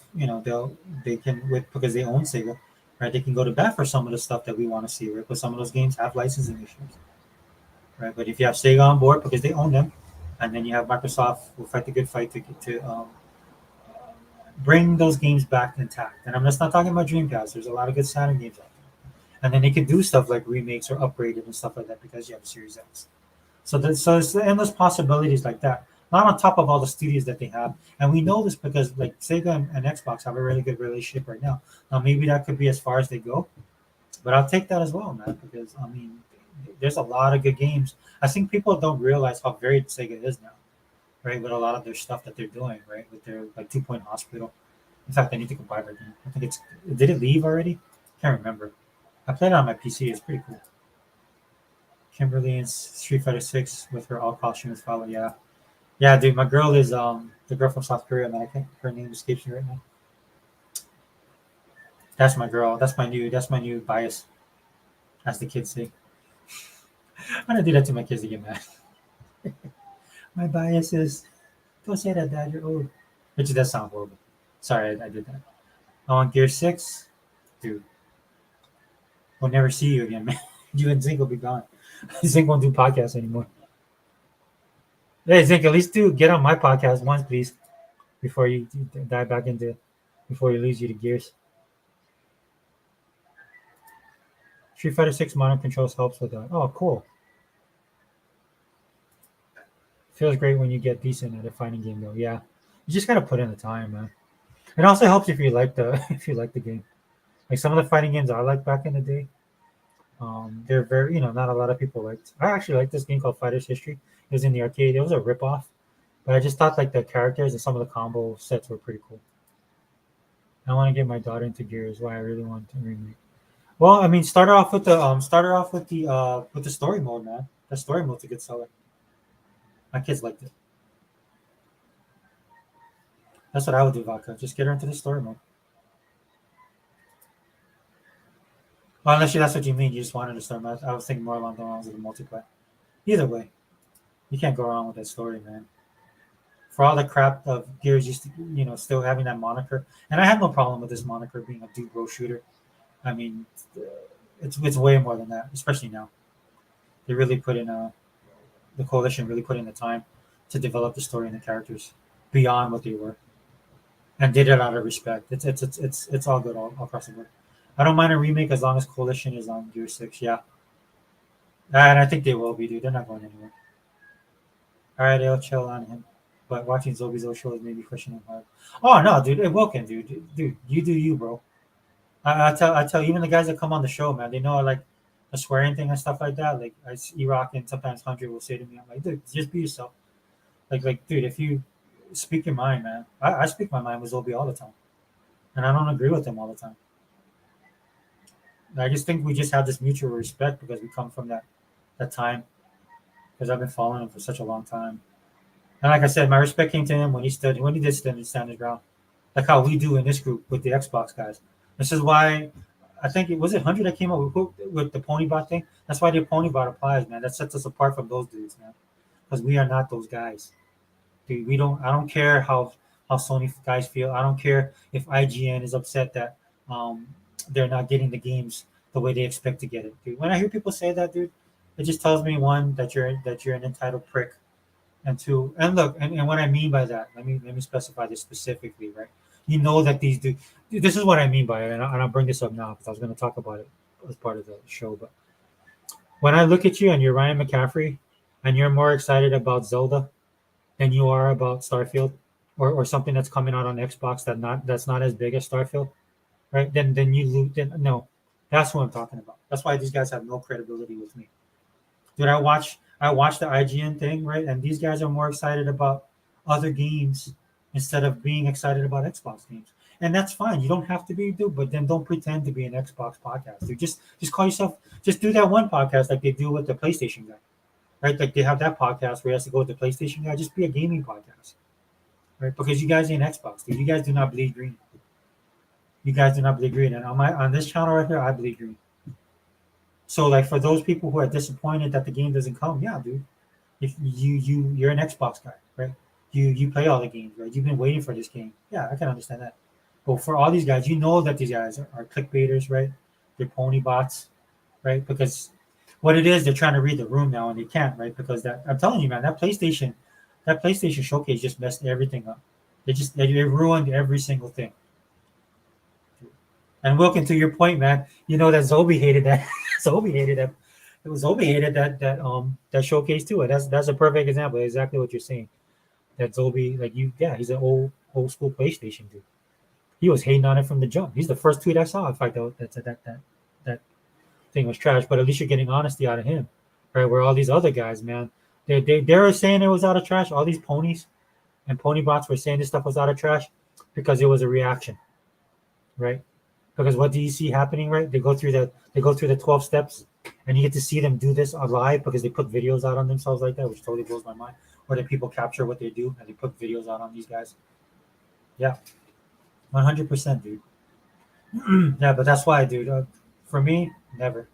they can with because they own Sega, right? They can go to bat for some of the stuff that we want to see, right? But some of those games have licensing issues, right? But if you have Sega on board because they own them, and then you have Microsoft will fight the good fight to bring those games back intact. And I'm just not talking about Dreamcast. There's a lot of good Saturn games out there, and then they can do stuff like remakes or upgraded and stuff like that because you have a Series X. So it's the endless possibilities like that. Not on top of all the studios that they have, and we know this because like Sega and Xbox have a really good relationship right now. Now maybe that could be as far as they go, but I'll take that as well, man. Because I mean, there's a lot of good games. I think people don't realize how varied Sega is now, right? With a lot of their stuff that they're doing, right? With their like 2 Point Hospital. In fact, I need to go buy that game. I think it's did it leave already? Can't remember. I played it on my PC. It's pretty cool. Kimberly in Street Fighter Six with her all costumes follow. Yeah, yeah, dude. My girl is the girl from South Korea, man. I can't. Her name escapes me right now. That's my girl. That's my new bias, as the kids say. I'm gonna do that to my kids to get mad. My bias is don't say that, Dad. You're old. Which does sound horrible. Sorry, I did that. On Gear Six, dude. We'll never see you again, man. You and Zink will be gone. Zink won't do podcasts anymore. Hey, Zink, at least do get on my podcast once, please, before you dive back into, before you lose you to Gears. Street Fighter Six modern controls helps with that. Oh, cool. Feels great when you get decent at a fighting game, though. Yeah, you just gotta put in the time, man. It also helps if you like the if you like the game. Like some of the fighting games I liked back in the day. They're very, not a lot of people liked. I actually liked this game called Fighters History. It was in the arcade. It was a ripoff, but I just thought like the characters and some of the combo sets were pretty cool. I want to get my daughter into Gears. Why I really want to remake. Well, I mean, start her off with the story mode, man. The story mode's a good seller. My kids liked it. That's what I would do, Vodka. Just get her into the story mode. Well, unless that's what you mean. You just wanted to start. I was thinking more along the lines of the multiplayer. Either way, you can't go wrong with that story, man. For all the crap of Gears used to, still having that moniker, and I have no problem with this moniker being a dude bro shooter. I mean, uh, it's way more than that, especially now. They really put in the coalition really put in the time to develop the story and the characters beyond what they were, and did it out of respect. It's all good all across the board. I don't mind a remake as long as coalition is on Gear Six. Yeah, and I think they will be, dude. They're not going anywhere. All right, they'll chill on him. But watching Zobi's old shows made me question him hard. Oh no, dude, it will can, dude, you do you, bro. I tell even the guys that come on the show, man, they know I like the swearing thing and stuff like that. Like I see Rock and sometimes Hundred will say to me, I'm like, dude, just be yourself. Like, dude, if you speak your mind, man, I speak my mind with Zobi all the time, and I don't agree with him all the time. I just think we just have this mutual respect because we come from that time. Because I've been following him for such a long time, and like I said, my respect came to him when he did stand his ground, like how we do in this group with the Xbox guys. This is why I think it was it 100 that came up with the Ponybot thing. That's why the Ponybot applies, man. That sets us apart from those dudes, man. Because we are not those guys. Dude, we don't. I don't care how Sony guys feel. I don't care if IGN is upset that um they're not getting the games the way they expect to get it, dude. When I hear people say that, dude, it just tells me one that you're an entitled prick, and two, and look, and what I mean by that, let me specify this specifically, right? You know that these do. This is what I mean by it, and I'll bring this up now because I was going to talk about it as part of the show. But when I look at you and you're Ryan McCaffrey, and you're more excited about Zelda than you are about Starfield, or something that's coming out on Xbox that's not as big as Starfield, right? Then you lose. Then no, that's what I'm talking about. That's why these guys have no credibility with me. Dude, I watched the IGN thing, right? And these guys are more excited about other games instead of being excited about Xbox games. And that's fine. You don't have to be, dude, but then don't pretend to be an Xbox podcast. Dude, just call yourself just do that one podcast like they do with the PlayStation guy. Right? Like they have that podcast where he has to go with the PlayStation guy. Just be a gaming podcast. Right? Because you guys ain't Xbox, dude. You guys do not bleed green. You guys do not bleed green. And on this channel right here, I bleed green. So like for those people who are disappointed that the game doesn't come, yeah, dude. If you're an Xbox guy, right? You play all the games, right? You've been waiting for this game. Yeah, I can understand that. But for all these guys, you know that these guys are clickbaiters, right? They're pony bots, right? Because what it is, they're trying to read the room now and they can't, right? Because that I'm telling you, man, that PlayStation showcase just messed everything up. They ruined every single thing. And Wilkin, to your point, man, you know that Zobi hated that. Zobi hated that. It was Zobi hated that showcase too. And that's a perfect example. Exactly what you're saying. That Zobi, like you, yeah, he's an old school PlayStation dude. He was hating on it from the jump. He's the first tweet I saw. In fact, that thing was trash. But at least you're getting honesty out of him, right? Where all these other guys, man, they were saying it was out of trash. All these ponies and pony bots were saying this stuff was out of trash because it was a reaction, right? Because what do you see happening, right? They go through the 12 steps, and you get to see them do this live because they put videos out on themselves like that, which totally blows my mind. Or that people capture what they do and they put videos out on these guys. Yeah, 100%, dude. Yeah, but that's why, dude. For me, never.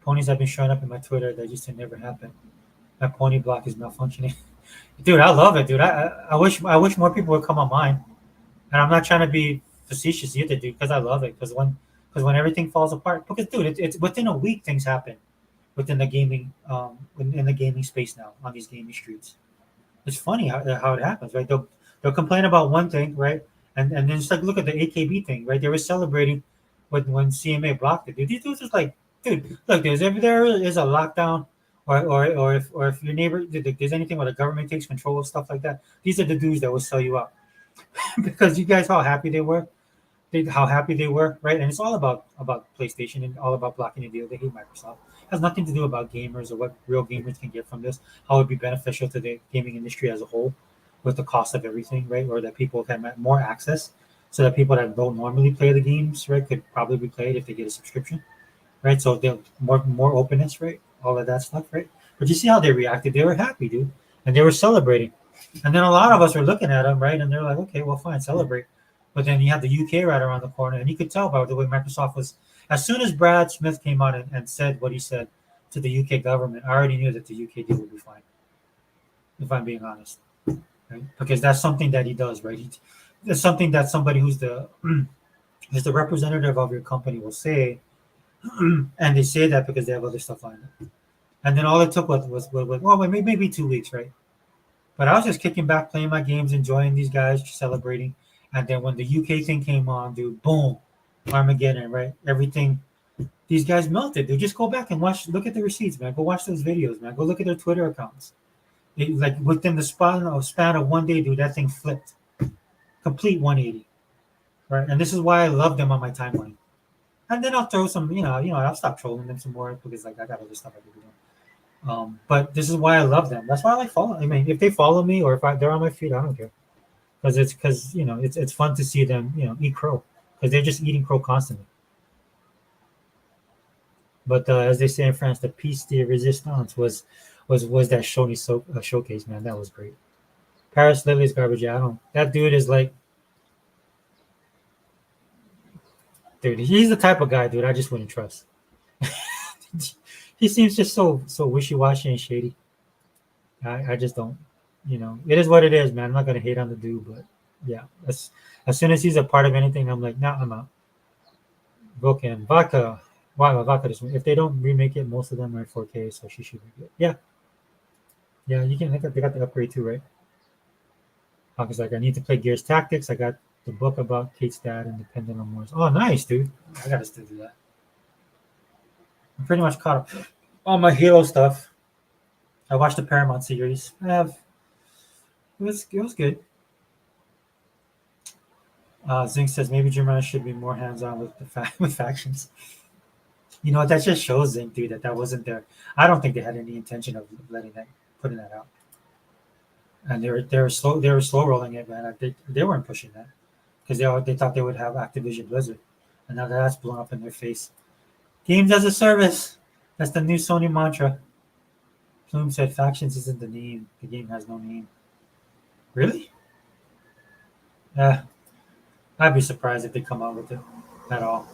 Ponies have been showing up in my Twitter that used to never happen. My pony block is malfunctioning. Dude, I love it, dude. I wish more people would come on mine. And I'm not trying to be facetious either, dude, because I love it. Because when everything falls apart, because dude, it's within a week things happen within the gaming in the gaming space now on these gaming streets. It's funny how it happens, right? They'll complain about one thing, right? And then just like look at the AKB thing, right? They were celebrating when CMA blocked it. Dude, these dudes just like, dude, look, if there is a lockdown or if your neighbor if there's anything where the government takes control of stuff like that, these are the dudes that will sell you out. Because you guys how happy they were, how happy they were, right? And it's all about PlayStation and all about blocking the deal. They hate Microsoft. It has nothing to do about gamers or what real gamers can get from this. How it would be beneficial to the gaming industry as a whole, with the cost of everything, right? Or that people can have more access, so that people that don't normally play the games, right, could probably be played if they get a subscription, right? So they're more openness, right? All of that stuff, right? But you see how they reacted? They were happy, dude, and they were celebrating. And then a lot of us were looking at them, right? And they're like, okay, well, fine, celebrate. But then you have the UK right around the corner, and you could tell by the way Microsoft was. As soon as Brad Smith came out and said what he said to the UK government, I already knew that the UK deal would be fine. If I'm being honest, right? Because that's something that he does, right? It's something that somebody who's the is the representative of your company will say, and they say that because they have other stuff on it. And then all it took was well, maybe 2 weeks, right? But I was just kicking back, playing my games, enjoying these guys, celebrating. And then when the UK thing came on, dude, boom, Armageddon, right? Everything. These guys melted. Dude, just go back and look at the receipts, man. Go watch those videos, man. Go look at their Twitter accounts. Like within the span of one day, dude, that thing flipped. Complete 180. Right. And this is why I love them on my timeline. And then I'll throw some, I'll stop trolling them some more because like I got other stuff I could be doing. But this is why I love them. That's why I like follow. I mean, if they follow me or if they're on my feed, I don't care. Because it's fun to see them eat crow because they're just eating crow constantly. But as they say in France, the piece de resistance was that showcase, man. That was great. Paris Lily's garbage. Yeah, I don't. That dude is like, dude. He's the type of guy, dude. I just wouldn't trust. He seems just so wishy washy and shady. I just don't. It is what it is, man. I'm not gonna hate on the dude, but yeah, as soon as he's a part of anything, I'm like, nah, I'm out. Vulcan, Vodka, wow, Vodka. If they don't remake it, most of them are in 4K, so she should be good. Yeah, yeah, you can. They got the upgrade too, right? Vodka's like, I need to play Gears Tactics. I got the book about Kate's dad and the Pendulum Wars. Oh, nice, dude. I gotta still do that. I'm pretty much caught up on my Halo stuff. I watched the Paramount series. It was good. Zink says maybe Germany should be more hands-on with with factions. You know what? That just shows Zink, dude, that wasn't there. I don't think they had any intention of putting that out. And they were slow rolling it, man. They weren't pushing that because they thought they would have Activision Blizzard, and now that's blown up in their face. Games as a service. That's the new Sony mantra. Plume said factions isn't the name. The game has no name. Really? Yeah. I'd be surprised if they come out with it at all.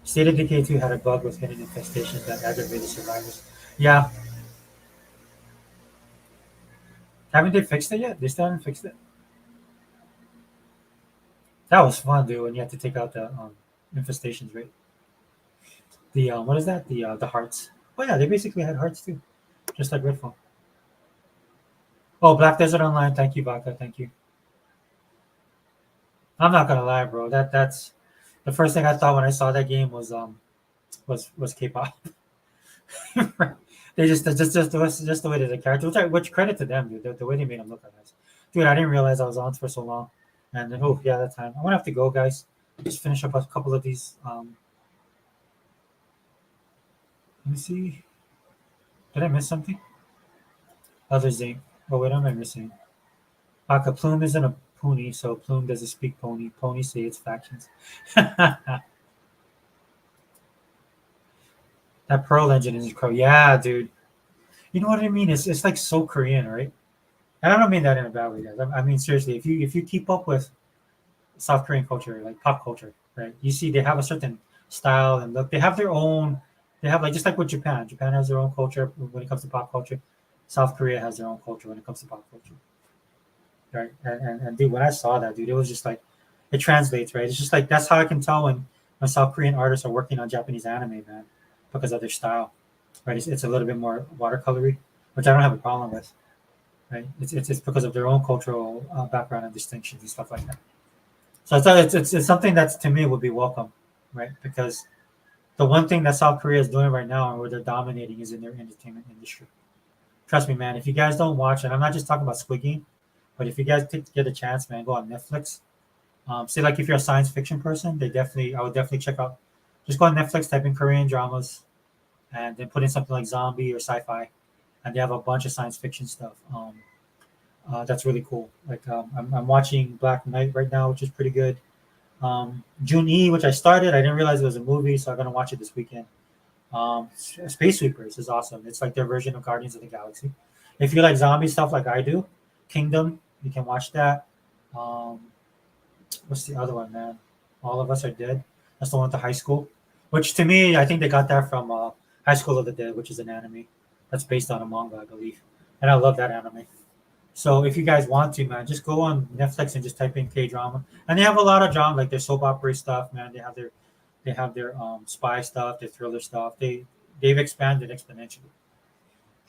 State of Decay 2 had a bug with hidden infestations that aggravated survivors. Yeah. Haven't they fixed it yet? They still haven't fixed it. That was fun, dude. When you had to take out the infestations, right? The what is that? The hearts. Oh yeah, they basically had hearts too, just like Redfall. Oh, Black Desert Online. Thank you, Baka. Thank you. I'm not gonna lie, bro. That's the first thing I thought when I saw that game was K-pop. They just the way that the character, which credit to them, dude. The way they made him look like this, dude. I didn't realize I was on for so long, and then oh yeah, that time. I'm gonna have to go, guys. Just finish up a couple of these. Let me see. Did I miss something? Other Zinc. Oh wait, am I missing? Aka Plume isn't a pony, so Plume doesn't speak pony. Pony say it's factions. That Pearl engine is Korean. Yeah, dude. You know what I mean? It's like so Korean, right? And I don't mean that in a bad way, guys. I mean seriously, if you keep up with South Korean culture, like pop culture, right? You see they have a certain style and look. They have their own. They have like just like with Japan. Japan has their own culture when it comes to pop culture. South Korea has their own culture when it comes to pop culture, right? And dude, when I saw that, dude, it was just like it translates, right? It's just like that's how I can tell when South Korean artists are working on Japanese anime, man, because of their style, right? It's a little bit more watercolory, which I don't have a problem with, right? It's because of their own cultural background and distinctions and stuff like that. So it's something that's to me would be welcome, right? Because the one thing that South Korea is doing right now and where they're dominating is in their entertainment industry. Trust me, man. If you guys don't watch, and I'm not just talking about Squid Game, but if you guys get a chance, man, go on Netflix. Say like if you're a science fiction person, I would definitely check out. Just go on Netflix, type in Korean dramas, and then put in something like zombie or sci-fi, and they have a bunch of science fiction stuff. That's really cool. Like I'm watching Black Knight right now, which is pretty good. June E, which I started, I didn't realize it was a movie, so I'm gonna watch it this weekend. Space Sweepers is awesome. It's like their version of Guardians of the Galaxy. If you like zombie stuff like I do, Kingdom, you can watch that. Um, what's the other one, man? All of Us Are Dead. That's the one with the high school. Which to me, I think they got that from High School of the Dead, which is an anime that's based on a manga, I believe. And I love that anime. So if you guys want to, man, just go on Netflix and just type in K drama, and they have a lot of drama, like their soap opera stuff, man. They have their spy stuff, their thriller stuff. They've expanded exponentially.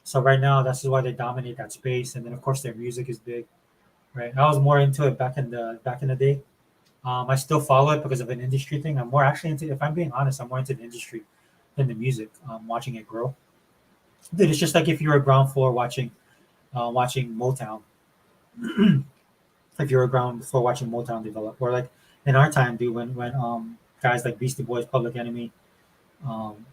So right now, that's why they dominate that space, and then of course their music is big, right? I was more into it back in the day. I still follow it because of an industry thing. I'm more actually into, if I'm being honest, I'm more into the industry than the music. Watching it grow. Dude, it's just like if you were ground floor watching Motown. If you were ground floor watching Motown develop, or like in our time, dude, when guys like Beastie Boys, Public Enemy, um,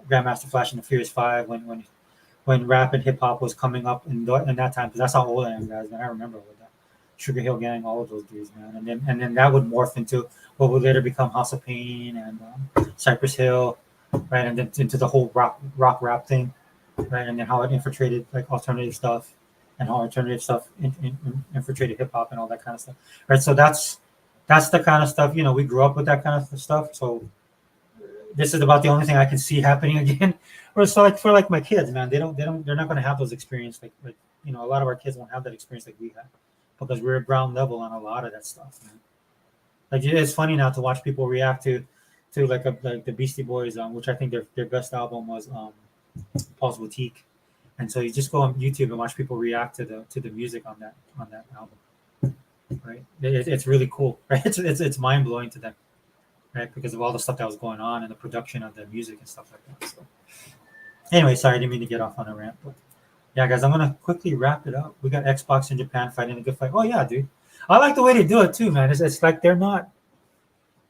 Grandmaster Flash, and the Furious Five, when rap and hip hop was coming up in that time, because that's how old I am, guys. Man, I remember all of that. Sugar Hill Gang, all of those dudes, man, and then that would morph into what would later become House of Pain and Cypress Hill, right, and then into the whole rock rap thing, right, and then how it infiltrated like alternative stuff, and how alternative stuff infiltrated hip hop and all that kind of stuff, right? So that's the kind of stuff we grew up with that kind of stuff. So this is about the only thing I can see happening again. Or so like for like my kids, man, they're not going to have those experiences like a lot of our kids won't have that experience like we had because we're at ground level on a lot of that stuff, man. Like it's funny now to watch people react to like the Beastie Boys, which I think their best album was Paul's Boutique, and so you just go on YouTube and watch people react to the music on that album, right? It's really cool, right? It's mind blowing to them, right? Because of all the stuff that was going on and the production of the music and stuff like that. So anyway, sorry, I didn't mean to get off on a rant, but yeah, guys, I'm gonna quickly wrap it up. We got Xbox in Japan fighting a good fight. Oh yeah, dude, I like the way they do it too, man. It's like they're not,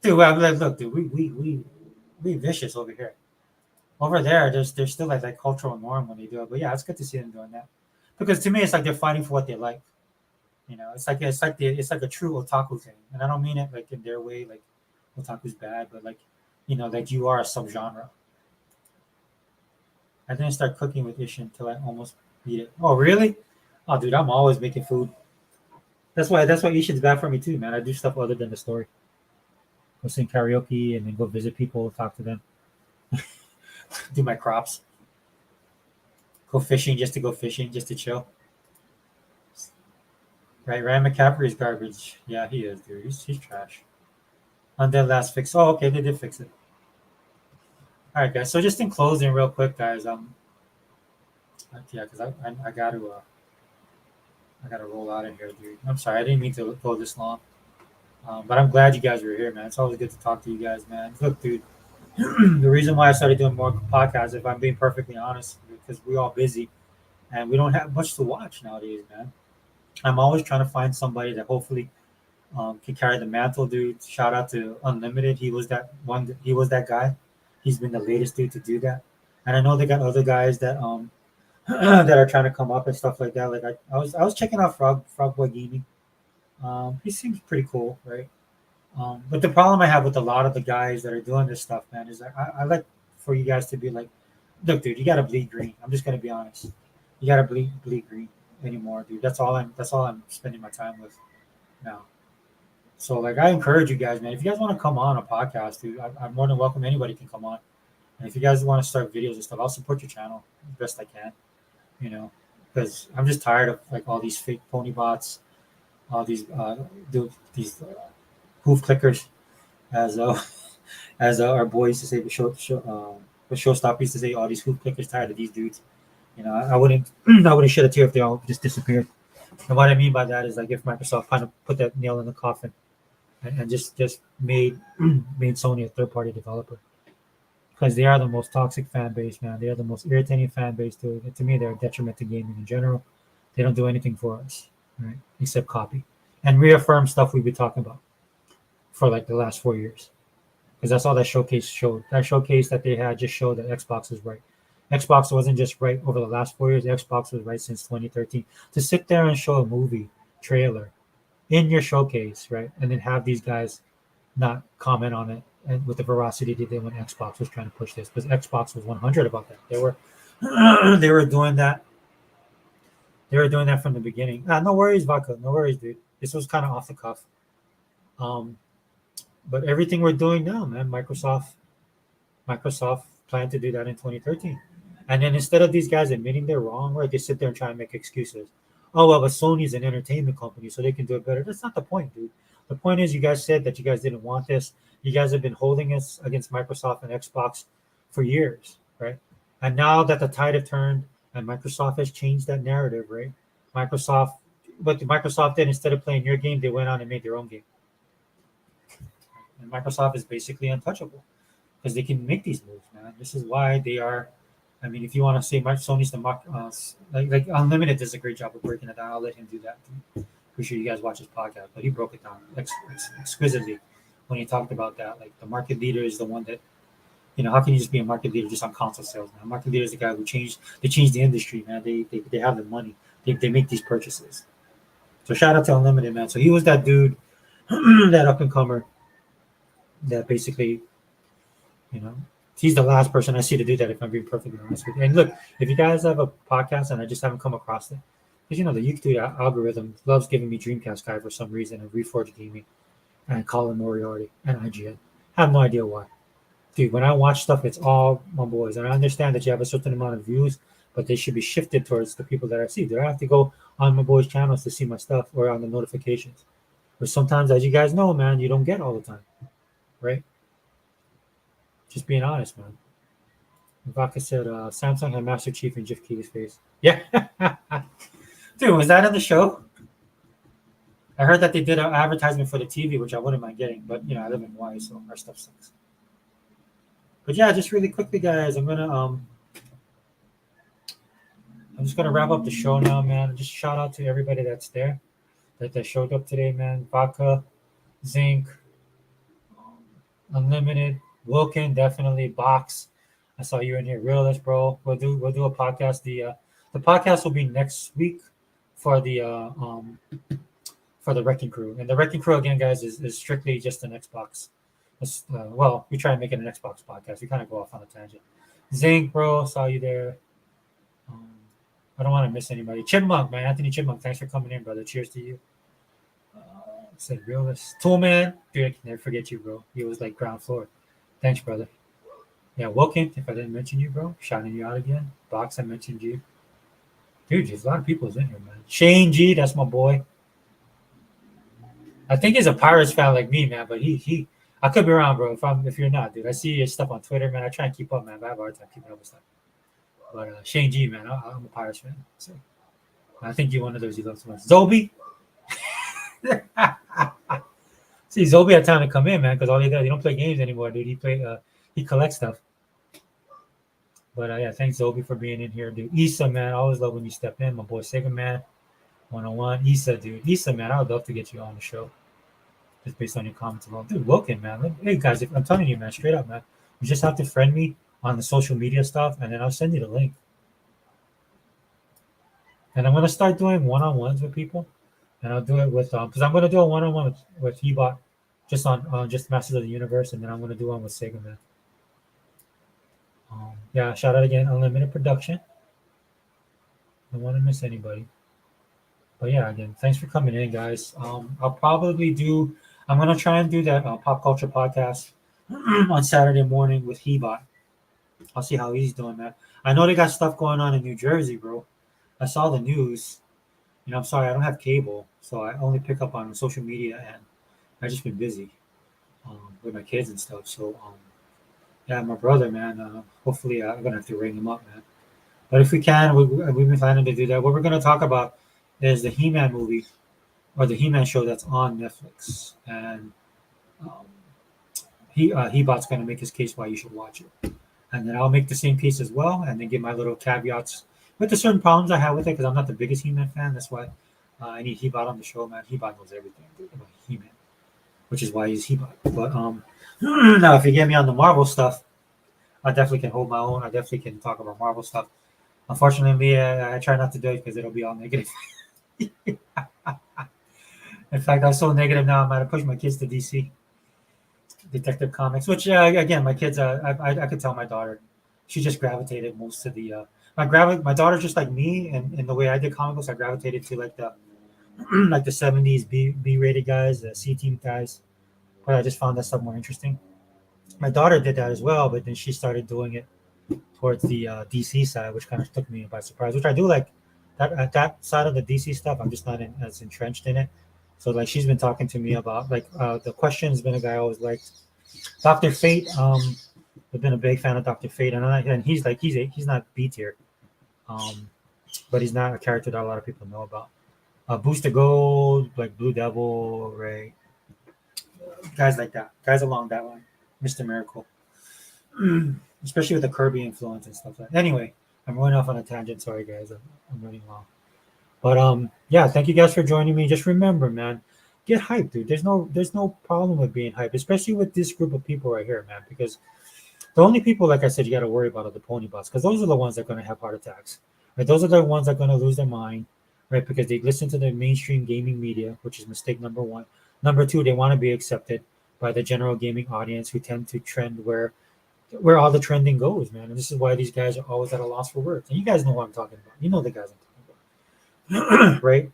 dude. I'm like, look, dude, we vicious over here. Over there, there's still like cultural norm when they do it. But yeah, it's good to see them doing that because to me, it's like they're fighting for what they like. It's like a true otaku thing, and I don't mean it like in their way, like otaku's bad, but like like you are a subgenre. I didn't start cooking with Ishin until I almost beat it. Oh really? Oh dude, I'm always making food. That's why Ishin's bad for me too, man. I do stuff other than the story. Go sing karaoke and then go visit people, talk to them, do my crops, go fishing just to go fishing, just to chill. Right, Ryan McCaffrey is garbage. Yeah, he is, dude. He's trash. Undead Last Fix. Oh, okay, they did fix it. All right, guys. So just in closing, real quick, guys. Yeah, because I gotta roll out of here, dude. I'm sorry, I didn't mean to go this long. But I'm glad you guys were here, man. It's always good to talk to you guys, man. Look, dude. The reason why I started doing more podcasts, if I'm being perfectly honest, because we're all busy and we don't have much to watch nowadays, man. I'm always trying to find somebody that hopefully can carry the mantle, dude. Shout out to Unlimited. He was that one. He was that guy. He's been the latest dude to do that. And I know they got other guys that that are trying to come up and stuff like that. Like I was checking out Frog Boy Gaming. He seems pretty cool, right? But the problem I have with a lot of the guys that are doing this stuff, man, is I like for you guys to be like, look, dude, you gotta bleed green. I'm just gonna be honest. You gotta bleed green anymore, dude. That's all I'm spending my time with now. So like I encourage you guys, man. If you guys want to come on a podcast, dude, I'm more than welcome. Anybody can come on. And if you guys want to start videos and stuff, I'll support your channel as best I can. You know, because I'm just tired of like all these fake pony bots, all these these hoof clickers, as our boy used to say, the showstop used to say, all these hoof clickers tired of these dudes. You know, I wouldn't I wouldn't shed a tear if they all just disappeared. And what I mean by that is like if Microsoft kind of put that nail in the coffin and just made made Sony a third party developer because they are the most toxic fan base, man. They are the most irritating fan base. To me, they're a detriment to gaming in general. They don't do anything for us, right? Except copy and reaffirm stuff we've been talking about for like the last 4 years. Because that's all that showcase showed. That showcase that they had just showed that Xbox is right. Xbox wasn't just right over the last 4 years. Xbox was right since 2013. To sit there and show a movie trailer in your showcase, right, and then have these guys not comment on it and with the veracity they did when Xbox was trying to push this, because Xbox was 100 about that. They were they were doing that. They were doing that from the beginning. No worries, Vodka. No worries, dude. This was kind of off the cuff. Um, but everything we're doing now, man, Microsoft planned to do that in 2013. And then instead of these guys admitting they're wrong, right, they sit there and try and make excuses. Oh, well, but Sony's an entertainment company, so they can do it better. That's not the point, dude. The point is, you guys said that you guys didn't want this. You guys have been holding us against Microsoft and Xbox for years, right? And now that the tide have turned and Microsoft has changed that narrative, right? Microsoft, what Microsoft did, instead of playing your game, they went on and made their own game. And Microsoft is basically untouchable because they can make these moves, man. This is why they are. I mean, if you want to say Sony's the like Unlimited does a great job of breaking it down. I'll let him do that. Pretty sure you guys watch his podcast, but he broke it down exquisitely when he talked about that. Like the market leader is the one that, how can you just be a market leader just on console sales, man? Market leader is the guy who changed the industry, man. They have the money. They make these purchases. So shout out to Unlimited, man. So he was that dude, that up and comer, that basically, he's the last person I see to do that, if I'm being perfectly honest with you. And look, if you guys have a podcast and I just haven't come across it, because the YouTube algorithm loves giving me Dreamcast guy for some reason, and Reforged Gaming, and Colin Moriarty, and IGN. I have no idea why. Dude, when I watch stuff, it's all my boys. And I understand that you have a certain amount of views, but they should be shifted towards the people that I see. Do I have to go on my boys' channels to see my stuff or on the notifications? But sometimes, as you guys know, man, you don't get all the time, right? Just being honest, man. Vodka said Samsung had Master Chief in Jeff Keighley's face. Yeah. Dude, was that in the show? I heard that they did an advertisement for the TV, which I wouldn't mind getting, but I live in Hawaii, so our stuff sucks. But yeah, just really quickly, guys, I'm just gonna wrap up the show now, man. Just shout out to everybody that's there, that showed up today, man. Vodka, Zinc, Unlimited, Wilkin, definitely Box. I saw you in here, Realist, bro. We'll do a podcast. The podcast will be next week for the Wrecking Crew, and the Wrecking Crew again, guys, is strictly just an Xbox. Well, we try and make it an Xbox podcast. We kind of go off on a tangent. Zinc, bro, saw you there. I don't want to miss anybody. Chipmunk, man, Anthony Chipmunk, thanks for coming in, brother. Cheers to you. Said Realist, Toolman, dude, I can never forget you, bro. He was like ground floor. Thanks, brother. Yeah, Wilkin, if I didn't mention you, bro, shouting you out again. Box, I mentioned you. Dude, there's a lot of people in here, man. Shane G, that's my boy. I think he's a Pirates fan like me, man. But he I could be wrong, bro. If you're not, dude, I see your stuff on Twitter, man. I try and keep up, man. But I have a hard time keeping up with stuff. But Shane G, man, I'm a Pirates fan. So I think you're one of those you love so much. Zobi, see Zobi had time to come in, man, because all he does, he don't play games anymore, dude. He collects stuff. But yeah, thanks Zobi for being in here, dude. Issa, man, I always love when you step in. My boy Sega Man, 101. Issa, dude. Issa, man, I would love to get you on the show. Just based on your comments alone. Dude, Wilkin, man. Hey guys, if I'm telling you, man, straight up, man. You just have to friend me on the social media stuff and then I'll send you the link. And I'm gonna start doing one-on-ones with people. And I'll do it with because I'm gonna do a one-on-one with Ebot just on just Masters of the Universe, and then I'm gonna do one with Sega Man. Yeah, shout out again, Unlimited Production. Don't want to miss anybody. But yeah, again, thanks for coming in, guys. I'll probably do. I'm gonna try and do that pop culture podcast on Saturday morning with Hebot. I'll see how he's doing, man. I know they got stuff going on in New Jersey, bro. I saw the news. I'm sorry, I don't have cable, so I only pick up on social media, and I've just been busy with my kids and stuff. So, yeah, my brother, man. Hopefully, I'm gonna have to ring him up, man. But if we can, we've been planning to do that. What we're gonna talk about is the He-Man movie or the He-Man show that's on Netflix, and um, Hebot's gonna make his case why you should watch it, and then I'll make the same case as well, and then give my little caveats with the certain problems I have with it because I'm not the biggest He-Man fan. That's why I need Hebot on the show, man. Hebot knows everything about He-Man, which is why he's Hebot. But now if you get me on the Marvel stuff, I definitely can hold my own. I definitely can talk about Marvel stuff. Unfortunately, I try not to do it because it'll be all negative. In fact, I'm so negative now. I'm going to push my kids to DC, Detective Comics. Which again, my kids, I could tell my daughter, she just gravitated most to the. My daughter's just like me, and in the way I did comic books, I gravitated to like the like the '70s B rated guys, the C team guys. But I just found that stuff more interesting. My daughter did that as well, but then she started doing it towards the DC side, which kind of took me by surprise. Which I do like that side of the DC stuff. I'm just not as entrenched in it. So like she's been talking to me about like the question's been a guy I always liked. Doctor Fate. I've been a big fan of Doctor Fate, and he's like he's not B tier, but he's not a character that a lot of people know about. Booster Gold, like Blue Devil, right? Guys like that, guys along that line. Mr. Miracle. Especially with the Kirby influence and stuff like that. Anyway, I'm running off on a tangent. Sorry, guys. I'm running long. But yeah, thank you guys for joining me. Just remember, man, get hyped, dude. There's no problem with being hyped, especially with this group of people right here, man. Because the only people, like I said, you got to worry about are the pony bots, because those are the ones that are going to have heart attacks. Right? Those are the ones that are going to lose their mind, right? Because they listen to the mainstream gaming media, which is mistake number one. Number two, they want to be accepted by the general gaming audience, who tend to trend where all the trending goes, man. And this is why these guys are always at a loss for words. And you guys know what I'm talking about. You know the guys I'm talking about, right?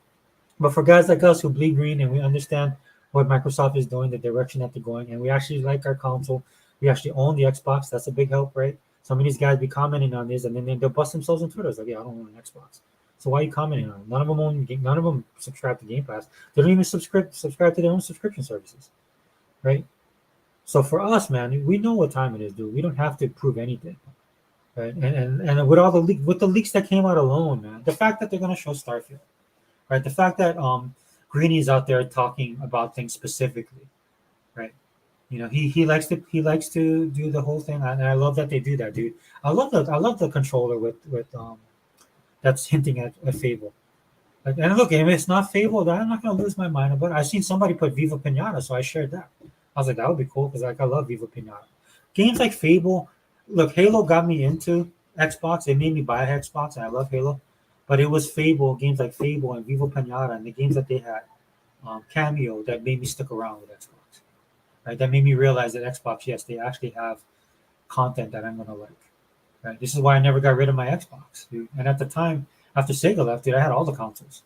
But for guys like us who bleed green and we understand what Microsoft is doing, the direction that they're going, and we actually like our console, we actually own the Xbox. That's a big help, right? Some of these guys be commenting on this, and then they'll bust themselves on Twitter. It's like, yeah, I don't own an Xbox. So why are you commenting on it? None of them subscribe to Game Pass. They don't even subscribe to their own subscription services, right? So for us, man, we know what time it is, dude. We don't have to prove anything, right? And with all with the leaks that came out alone, man, the fact that they're gonna show Starfield, right? The fact that Greeny's out there talking about things specifically, right? He likes to do the whole thing, and I love that they do that, dude. I love the controller with that's hinting at Fable. Like, and look, if it's not Fable, then I'm not gonna lose my mind about it. I seen somebody put Viva Pinata, so I shared that. I was like, that would be cool because like I love Viva Pinata. Games like Fable, look, Halo got me into Xbox. It made me buy an Xbox, and I love Halo. But it was Fable, games like Fable and Viva Pinata, and the games that they had, Cameo, that made me stick around with Xbox. Right, that made me realize that Xbox, yes, they actually have content that I'm gonna like. Right, this is why I never got rid of my Xbox, dude. And at the time, after Sega left, dude, I had all the consoles.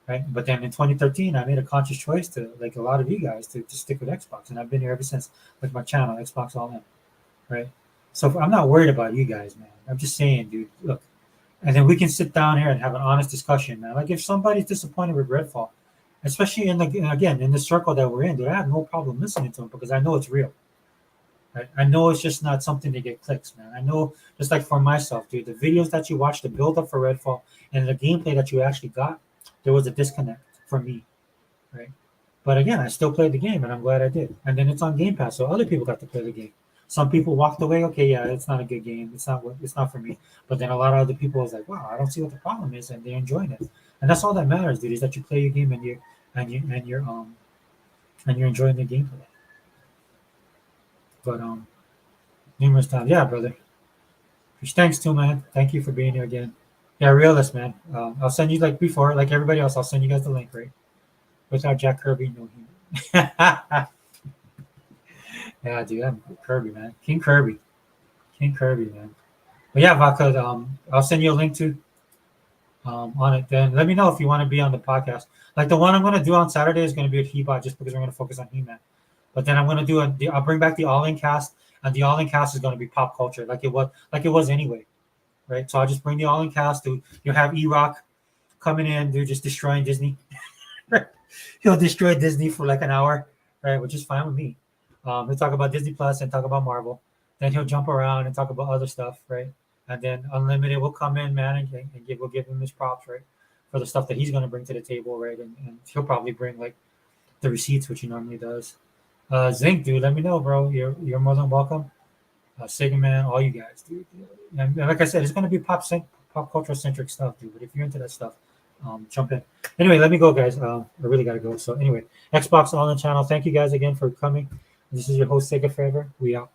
Right, but then in 2013, I made a conscious choice to, like a lot of you guys, to stick with Xbox, and I've been here ever since with my channel, Xbox All In. Right, so I'm not worried about you guys, man. I'm just saying, dude, look, and then we can sit down here and have an honest discussion, man. Like if somebody's disappointed with Redfall, especially in the circle that we're in, dude. I have no problem listening to him because I know it's real. Right? I know it's just not something to get clicks, man. I know, just like for myself, dude, the videos that you watch, the build up for Redfall, and the gameplay that you actually got, there was a disconnect for me, right? But again, I still played the game, and I'm glad I did. And then it's on Game Pass, so other people got to play the game. Some people walked away, okay, yeah, it's not a good game. It's not for me. But then a lot of other people was like, wow, I don't see what the problem is, and they're enjoying it. And that's all that matters, dude, is that you play your game and you're enjoying the gameplay. But numerous times, yeah, brother. Thanks too, man. Thank you for being here again. Yeah, realist, man. I'll send you like before, like everybody else. I'll send you guys the link, right? Without Jack Kirby, no humor. Yeah, dude, I'm Kirby, man. King Kirby, man. But yeah, Vodka, I'll send you a link to on it. Then let me know if you want to be on the podcast. Like the one I'm gonna do on Saturday is gonna be with Hebot, just because we're gonna focus on He-Man. But then I'm gonna I'll bring back the All In cast, and the All In cast is gonna be pop culture, like it was anyway, right? So I'll just bring the All In cast. You'll have E-Rock coming in, dude, just destroying Disney. He'll destroy Disney for like an hour, right? Which is fine with me. He'll talk about Disney Plus and talk about Marvel. Then he'll jump around and talk about other stuff, right? And then Unlimited will come in, man, we'll give him his props, right, for the stuff that he's going to bring to the table, right? And he'll probably bring like the receipts, which he normally does. Zinc, dude, let me know, bro. You're more than welcome. Sigma Man, all you guys, dude. And like I said, it's going to be pop culture centric stuff, dude. But if you're into that stuff, jump in. Anyway, let me go, guys. I really got to go. So anyway, Xbox on the channel. Thank you guys again for coming. This is your host, Sega Forever. We out.